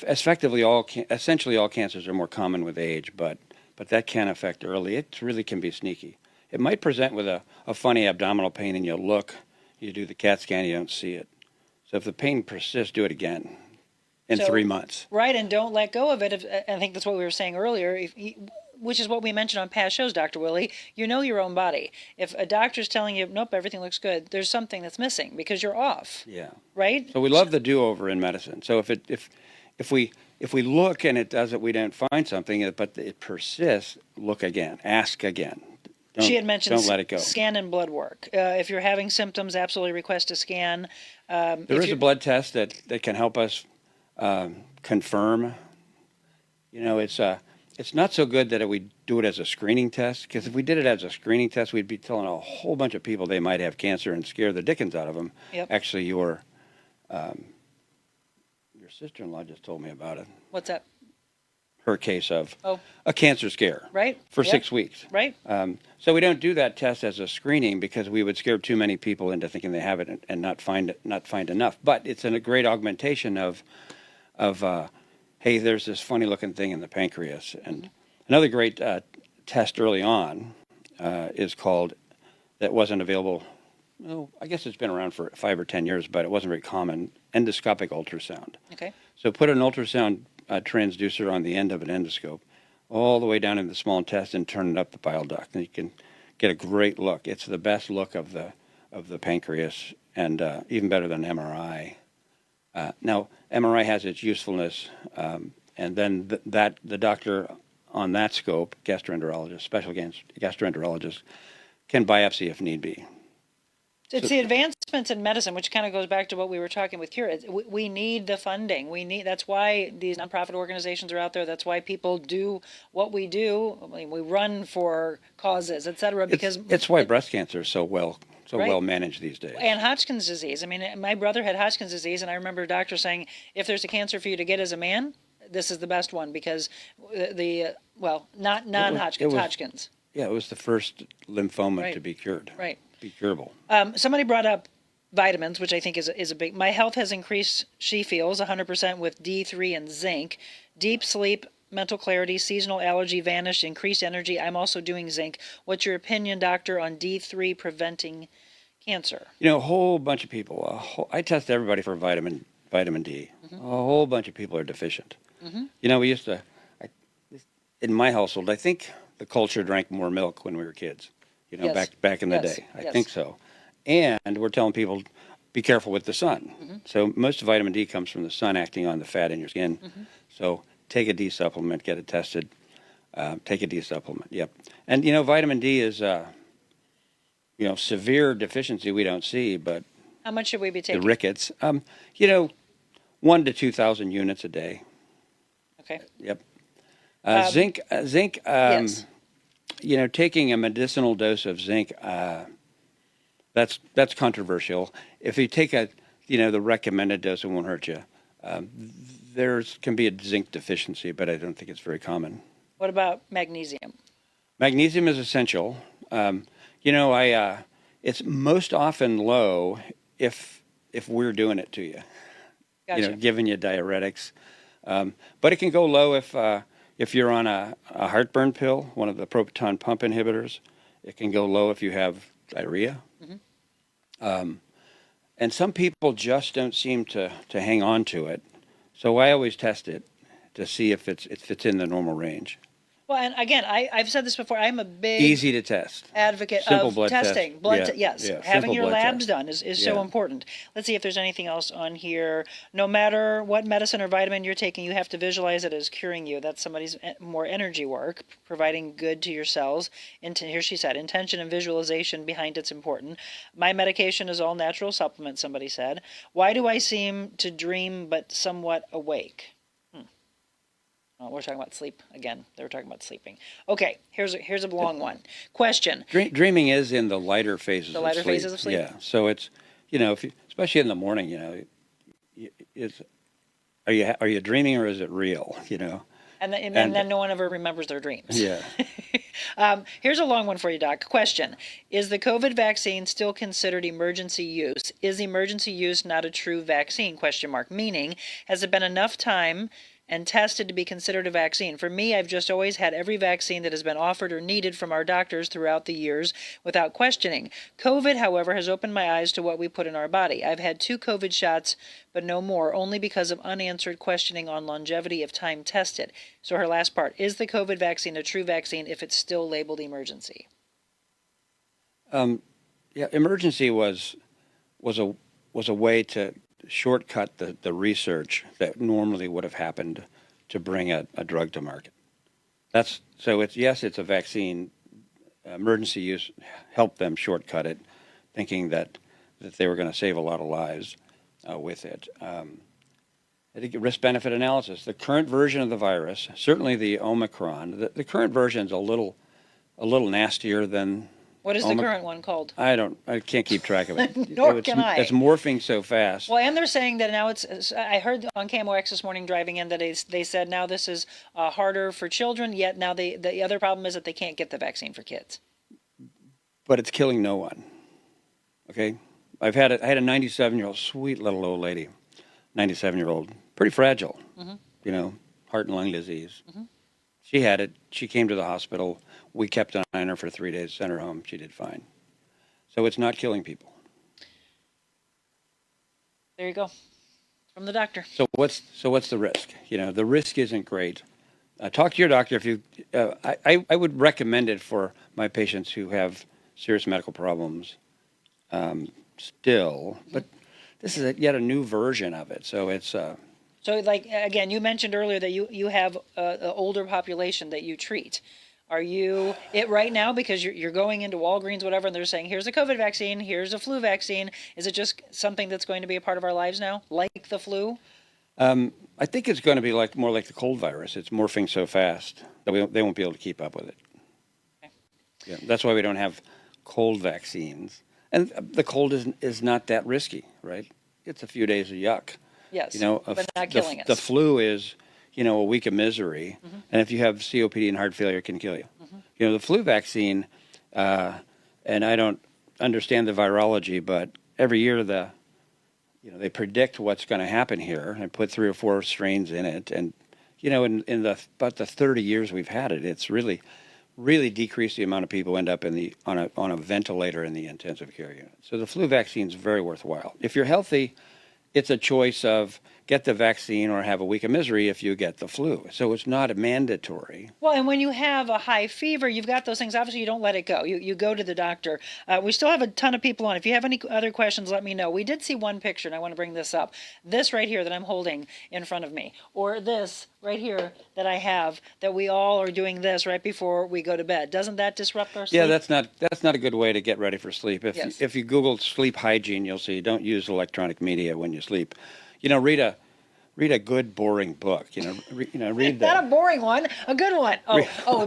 essentially all cancers are more common with age, but that can affect early. It really can be sneaky. It might present with a funny abdominal pain, and you do the CAT scan, you don't see it. So if the pain persists, do it again in 3 months. Right, and don't let go of it. I think that's what we were saying earlier, which is what we mentioned on past shows, Dr. Willey. You know your own body. If a doctor's telling you, nope, everything looks good, there's something that's missing because you're off. Yeah. Right? So we love the do-over in medicine. So if we look and it doesn't, we don't find something, but it persists, look again, ask again. She had mentioned don't let it go. Scan and blood work. If you're having symptoms, absolutely request a scan. There is a blood test that can help us confirm. It's not so good that we do it as a screening test, because if we did it as a screening test, we'd be telling a whole bunch of people they might have cancer and scare the dickens out of them. Yep. Actually, your sister-in-law just told me about it. What's that? Her case of a cancer scare. Right. For Yep. 6 weeks. Right. So we don't do that test as a screening because we would scare too many people into thinking they have it and not find enough. But it's a great augmentation of hey, there's this funny looking thing in the pancreas. And another great test early on is called, that wasn't available. Well, I guess it's been around for 5 or 10 years, but it wasn't very common. Endoscopic ultrasound. Okay. So put an ultrasound transducer on the end of an endoscope all the way down in the small intestine, turn it up the bile duct, and you can get a great look. It's the best look of the pancreas, and even better than MRI. Now, MRI has its usefulness, and then the doctor on that scope, gastroenterologist, special gastroenterologist, can biopsy if need be. It's the advancements in medicine, which kind of goes back to what we were talking with Cure. We need the funding. That's why these nonprofit organizations are out there. That's why people do what we do. I mean, we run for causes, et cetera, because it's why breast cancer is so well Right. managed these days. And Hodgkin's disease. I mean, my brother had Hodgkin's disease, and I remember a doctor saying, if there's a cancer for you to get as a man, this is the best one, because not non-Hodgkin's, Hodgkin's. Yeah, it was the first lymphoma Right. to be cured. Right. Be curable. Somebody brought up vitamins, which I think is a big. My health has increased, she feels, 100% with D3 and zinc. Deep sleep, mental clarity, seasonal allergy vanished, increased energy. I'm also doing zinc. What's your opinion, doctor, on D3 preventing cancer? A whole bunch of people. I test everybody for vitamin D. Mm-hmm. A whole bunch of people are deficient. Mm-hmm. We used to, in my household, I think the culture drank more milk when we were kids. Yes. Back in the day. I think so. And we're telling people, be careful with the sun. Mm-hmm. So most vitamin D comes from the sun acting on the fat in your skin. Mm-hmm. So take a D supplement, get it tested. Take a D supplement. Yep. And vitamin D is severe deficiency we don't see, but how much should we be taking? The rickets. 1 to 2,000 units a day. Okay. Yep. Zinc. Yes. Taking a medicinal dose of zinc, that's controversial. If you take the recommended dose, it won't hurt you. There can be a zinc deficiency, but I don't think it's very common. What about magnesium? Magnesium is essential. It's most often low if we're doing it to you. Gotcha. Giving you diuretics. But it can go low if you're on a heartburn pill, one of the proton pump inhibitors. It can go low if you have diarrhea. Mm-hmm. And some people just don't seem to hang on to it. So I always test it to see if it's in the normal range. Well, and again, I've said this before. I'm a big easy to test advocate simple of blood testing. Test. Yes, Yeah, having simple your blood labs test. done is so important. Let's see if there's anything else on here. No matter what medicine or vitamin you're taking, you have to visualize it as curing you. That's somebody's more energy work, providing good to your cells. Here she said, intention and visualization behind it's important. My medication is all natural supplements, somebody said. Why do I seem to dream but somewhat awake? Oh, we're talking about sleep again. They were talking about sleeping. Okay, here's a long one. Question. Dreaming is in the lighter phases The lighter of sleep. phases of sleep? Yeah, so it's, especially in the morning, are you dreaming or is it real, And then no one ever remembers their dreams. Yeah. Here's a long one for you, Doc. Question. Is the COVID vaccine still considered emergency use? Is emergency use not a true vaccine? Question mark. Meaning, has it been enough time and tested to be considered a vaccine? For me, I've just always had every vaccine that has been offered or needed from our doctors throughout the years without questioning. COVID, however, has opened my eyes to what we put in our body. I've had 2 COVID shots, but no more, only because of unanswered questioning on longevity of time tested. So her last part, is the COVID vaccine a true vaccine if it's still labeled emergency? Yeah, emergency was a way to shortcut the research that normally would have happened to bring a drug to market. It's a vaccine. Emergency use helped them shortcut it, thinking that they were going to save a lot of lives with it. I think risk-benefit analysis. The current version of the virus, certainly the Omicron, the current version is a little nastier than. What is the current one called? I can't keep track of it. Nor can I. It's morphing so fast. Well, and they're saying that now I heard on KMOX this morning driving in that they said now this is harder for children, yet now the other problem is that they can't get the vaccine for kids. But it's killing no one. Okay? I had a 97-year-old, sweet little old lady, 97-year-old, pretty fragile, heart and lung disease. Mm-hmm. She had it. She came to the hospital. We kept an eye on her for 3 days, sent her home. She did fine. So it's not killing people. There you go. From the doctor. So what's the risk? The risk isn't great. Talk to your doctor if you. I would recommend it for my patients who have serious medical problems still, but this is yet a new version of it. So it's. So, like, again, you mentioned earlier that you have an older population that you treat. Are you it right now because you're going into Walgreens, whatever, and they're saying, here's a COVID vaccine, here's a flu vaccine. Is it just something that's going to be a part of our lives now, like the flu? I think it's going to be more like the cold virus. It's morphing so fast that they won't be able to keep up with it. Okay. Yeah, that's why we don't have cold vaccines. And the cold is not that risky, right? It's a few days of yuck. Yes, but not killing us. The flu is, a week of misery, mm-hmm. and if you have COPD and heart failure, it can kill you. Mm-hmm. The flu vaccine, and I don't understand the virology, but every year they predict what's going to happen here and put 3 or 4 strains in it, and in about the 30 years we've had it, it's really decreased the amount of people who end up on a ventilator in the intensive care unit. So the flu vaccine is very worthwhile. If you're healthy, it's a choice of get the vaccine or have a week of misery if you get the flu. So it's not mandatory. Well, and when you have a high fever, you've got those things. Obviously, you don't let it go. You go to the doctor. We still have a ton of people on. If you have any other questions, let me know. We did see one picture, and I want to bring this up. This right here that I'm holding in front of me, or this right here that I have, that we all are doing this right before we go to bed. Doesn't that disrupt our sleep? Yeah, that's not a good way to get ready for sleep. If you Google sleep hygiene, you'll see don't use electronic media when you sleep. Read a good boring book. Read not a boring one, a good one.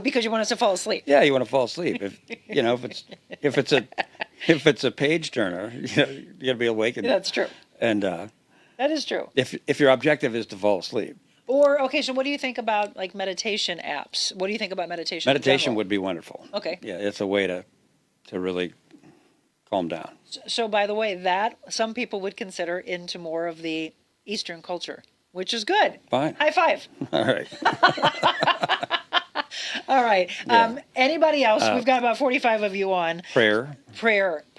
Because you want us to fall asleep. Yeah, you want to fall asleep. If it's a page turner, you got to be awake. That's true. And that is true. If your objective is to fall asleep. So what do you think about like meditation apps? What do you think about meditation? Meditation would be wonderful. Okay. Yeah, it's a way to really calm down. So by the way, that some people would consider into more of the Eastern culture, which is good. Fine. High five. All right. All right. Yeah. Anybody else? We've got about 45 of you on. Prayer.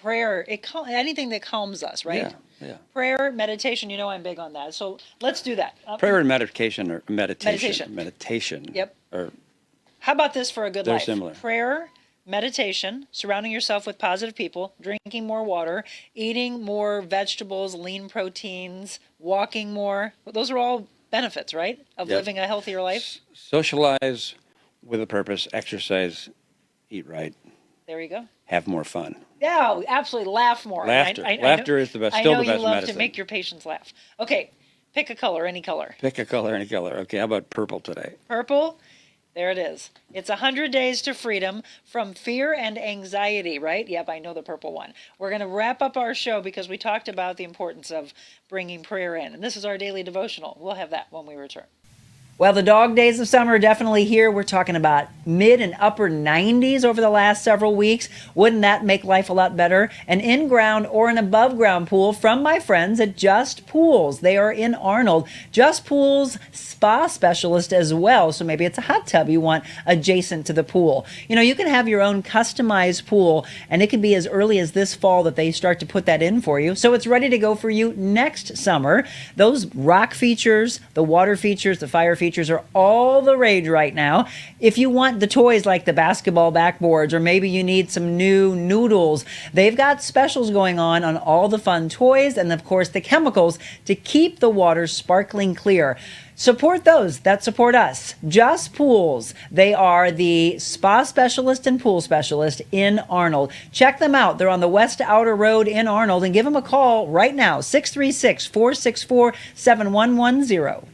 Anything that calms us, right? Yeah. Prayer, meditation. I'm big on that. So let's do that. Prayer and meditation. Yep. How about this for a good life? They're similar. Prayer, meditation, surrounding yourself with positive people, drinking more water, eating more vegetables, lean proteins, walking more. Those are all benefits, right, of living a healthier life? Socialize with a purpose, exercise, eat right. There you go. Have more fun. Yeah, absolutely. Laugh more. Laughter. Laughter is the best. I still know the best you love medicine. to make your patients laugh. Okay, pick a color, any color. Pick a color, any color. Okay, how about purple today? Purple. There it is. It's 100 days to freedom from fear and anxiety, right? Yep, I know the purple one. We're going to wrap up our show because we talked about the importance of bringing prayer in. And this is our daily devotional. We'll have that when we return. Well, the dog days of summer are definitely here. We're talking about mid and upper 90s over the last several weeks. Wouldn't that make life a lot better? An in-ground or an above-ground pool from my friends at Just Pools. They are in Arnold. Just Pools spa specialist as well. So maybe it's a hot tub you want adjacent to the pool. You know, you can have your own customized pool, and it can be as early as this fall that they start to put that in for you. So it's ready to go for you next summer. Those rock features, the water features, the fire features are all the rage right now. If you want the toys like the basketball backboards, or maybe you need some new noodles, they've got specials going on all the fun toys and, of course, the chemicals to keep the water sparkling clear. Support those that support us. Just Pools. They are the spa specialist and pool specialist in Arnold. Check them out. They're on the West Outer Road in Arnold, and give them a call right now, 636-464-7110.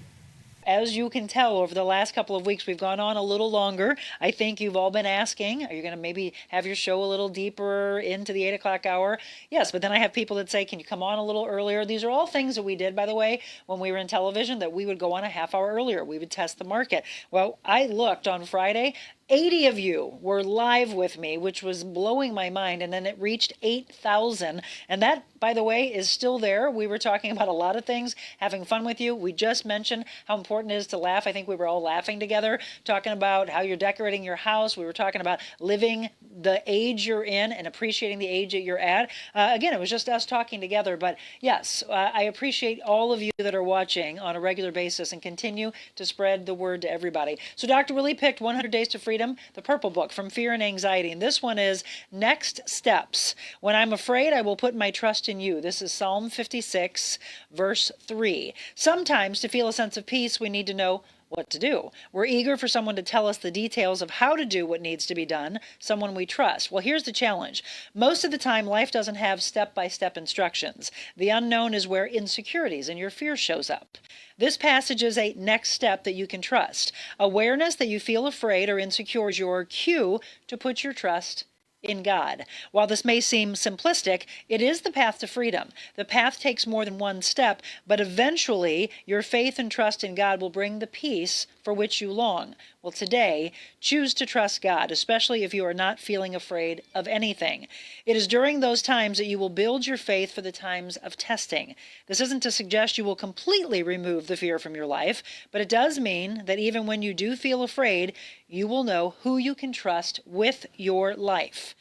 As you can tell, over the last couple of weeks, we've gone on a little longer. I think you've all been asking, are you going to maybe have your show a little deeper into the 8 o'clock hour? Yes, but then I have people that say, can you come on a little earlier? These are all things that we did, by the way, when we were in television, that we would go on a half hour earlier. We would test the market. Well, I looked on Friday. 80 of you were live with me, which was blowing my mind, and then it reached 8,000. And that, by the way, is still there. We were talking about a lot of things, having fun with you. We just mentioned how important it is to laugh. I think we were all laughing together, talking about how you're decorating your house. We were talking about living the age you're in and appreciating the age that you're at. Again, it was just us talking together. But yes, I appreciate all of you that are watching on a regular basis, and continue to spread the word to everybody. So Dr. Willey picked 100 Days to Freedom, the purple book, From Fear and Anxiety. And this one is Next Steps. When I'm afraid, I will put my trust in you. This is Psalm 56, verse 3. Sometimes to feel a sense of peace, we need to know what to do. We're eager for someone to tell us the details of how to do what needs to be done, someone we trust. Well, here's the challenge. Most of the time, life doesn't have step-by-step instructions. The unknown is where insecurities and your fear shows up. This passage is a next step that you can trust. Awareness that you feel afraid or insecure is your cue to put your trust in God. While this may seem simplistic, it is the path to freedom. The path takes more than one step, but eventually your faith and trust in God will bring the peace for which you long. Well, today, choose to trust God, especially if you are not feeling afraid of anything. It is during those times that you will build your faith for the times of testing. This isn't to suggest you will completely remove the fear from your life, but it does mean that even when you do feel afraid, you will know who you can trust with your life.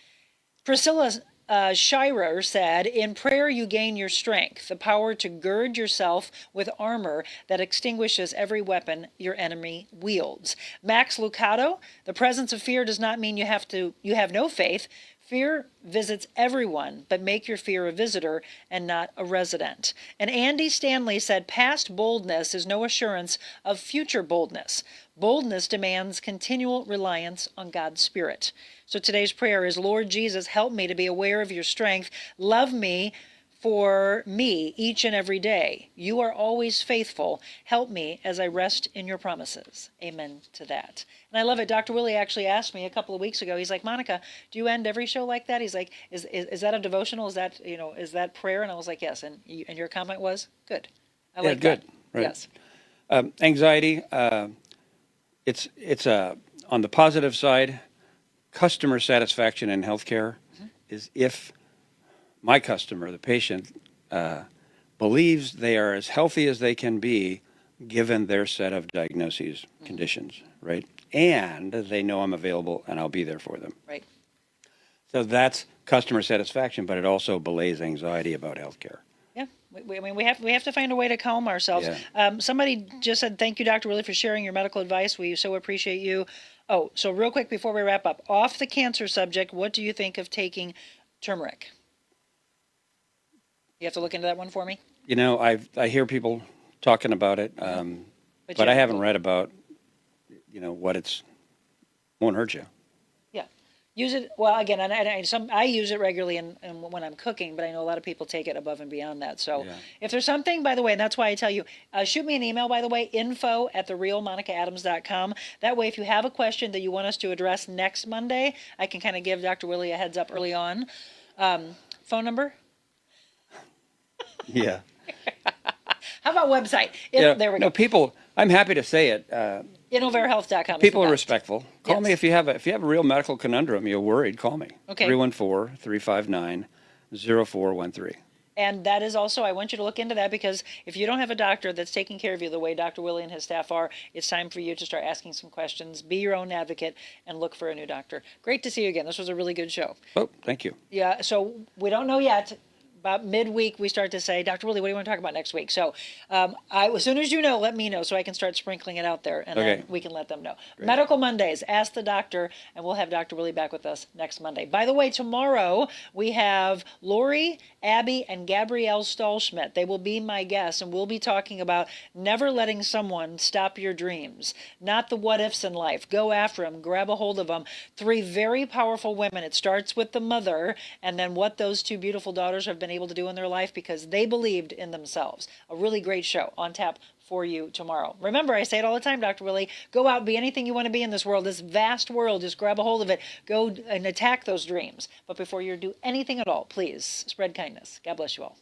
Priscilla Shirer said, in prayer you gain your strength, the power to gird yourself with armor that extinguishes every weapon your enemy wields. Max Lucado, the presence of fear does not mean you have no faith. Fear visits everyone, but make your fear a visitor and not a resident. And Andy Stanley said, past boldness is no assurance of future boldness. Boldness demands continual reliance on God's Spirit. So today's prayer is, Lord Jesus, help me to be aware of your strength. Love me for me each and every day. You are always faithful. Help me as I rest in your promises. Amen to that. And I love it. Dr. Willey actually asked me a couple of weeks ago, he's like, Monica, do you end every show like that? He's like, is that a devotional? Is that prayer? And I was like, yes. And your comment was, good. I like good. that. Right. Yes. Anxiety, it's on the positive side, customer satisfaction in healthcare is if my customer, the patient, believes they are as healthy as they can be given their set of diagnoses, conditions, right? And they know I'm available and I'll be there for them. Right. So that's customer satisfaction, but it also belays anxiety about healthcare. Yeah, we have to find a way to calm ourselves. Yeah. Somebody just said, thank you, Dr. Willey, for sharing your medical advice. We so appreciate you. Oh, so real quick before we wrap up, off the cancer subject, what do you think of taking turmeric? You have to look into that one for me. You know, I hear people talking about it, but I haven't read about, what won't hurt you. Yeah. Use it, well, again, and I use it regularly when I'm cooking, but I know a lot of people take it above and beyond that. So if there's something, by the way, and that's why I tell you, shoot me an email, by the way, info@TheRealMonicaAdams.com. That way, if you have a question that you want us to address next Monday, I can kind of give Dr. Willey a heads up early on. Phone number? Yeah. How about website? There we go. No, people, I'm happy to say it. InnovareHealth.com. People are respectful. Call me Yes. if you have a real medical conundrum. You're worried. Call me. Okay. 314-359-0413. And that is also, I want you to look into that, because if you don't have a doctor that's taking care of you the way Dr. Willey and his staff are, it's time for you to start asking some questions, be your own advocate, and look for a new doctor. Great to see you again. This was a really good show. Oh, thank you. Yeah, so we don't know yet. About midweek, we start to say, Dr. Willey, what do you want to talk about next week? So as soon as you know, let me know so I can start sprinkling it out there, and Okay. then we can let them know. Medical Mondays, ask the doctor, and we'll have Dr. Willey back with us next Monday. By the way, tomorrow we have Lori, Abby, and Gabrielle Stahlschmidt. They will be my guests, and we'll be talking about never letting someone stop your dreams, not the what-ifs in life. Go after them, grab a hold of them. 3 very powerful women. It starts with the mother, and then what those 2 beautiful daughters have been able to do in their life because they believed in themselves. A really great show on tap for you tomorrow. Remember, I say it all the time, Dr. Willey, go out and be anything you want to be in this world, this vast world. Just grab a hold of it. Go and attack those dreams. But before you do anything at all, please spread kindness. God bless you all.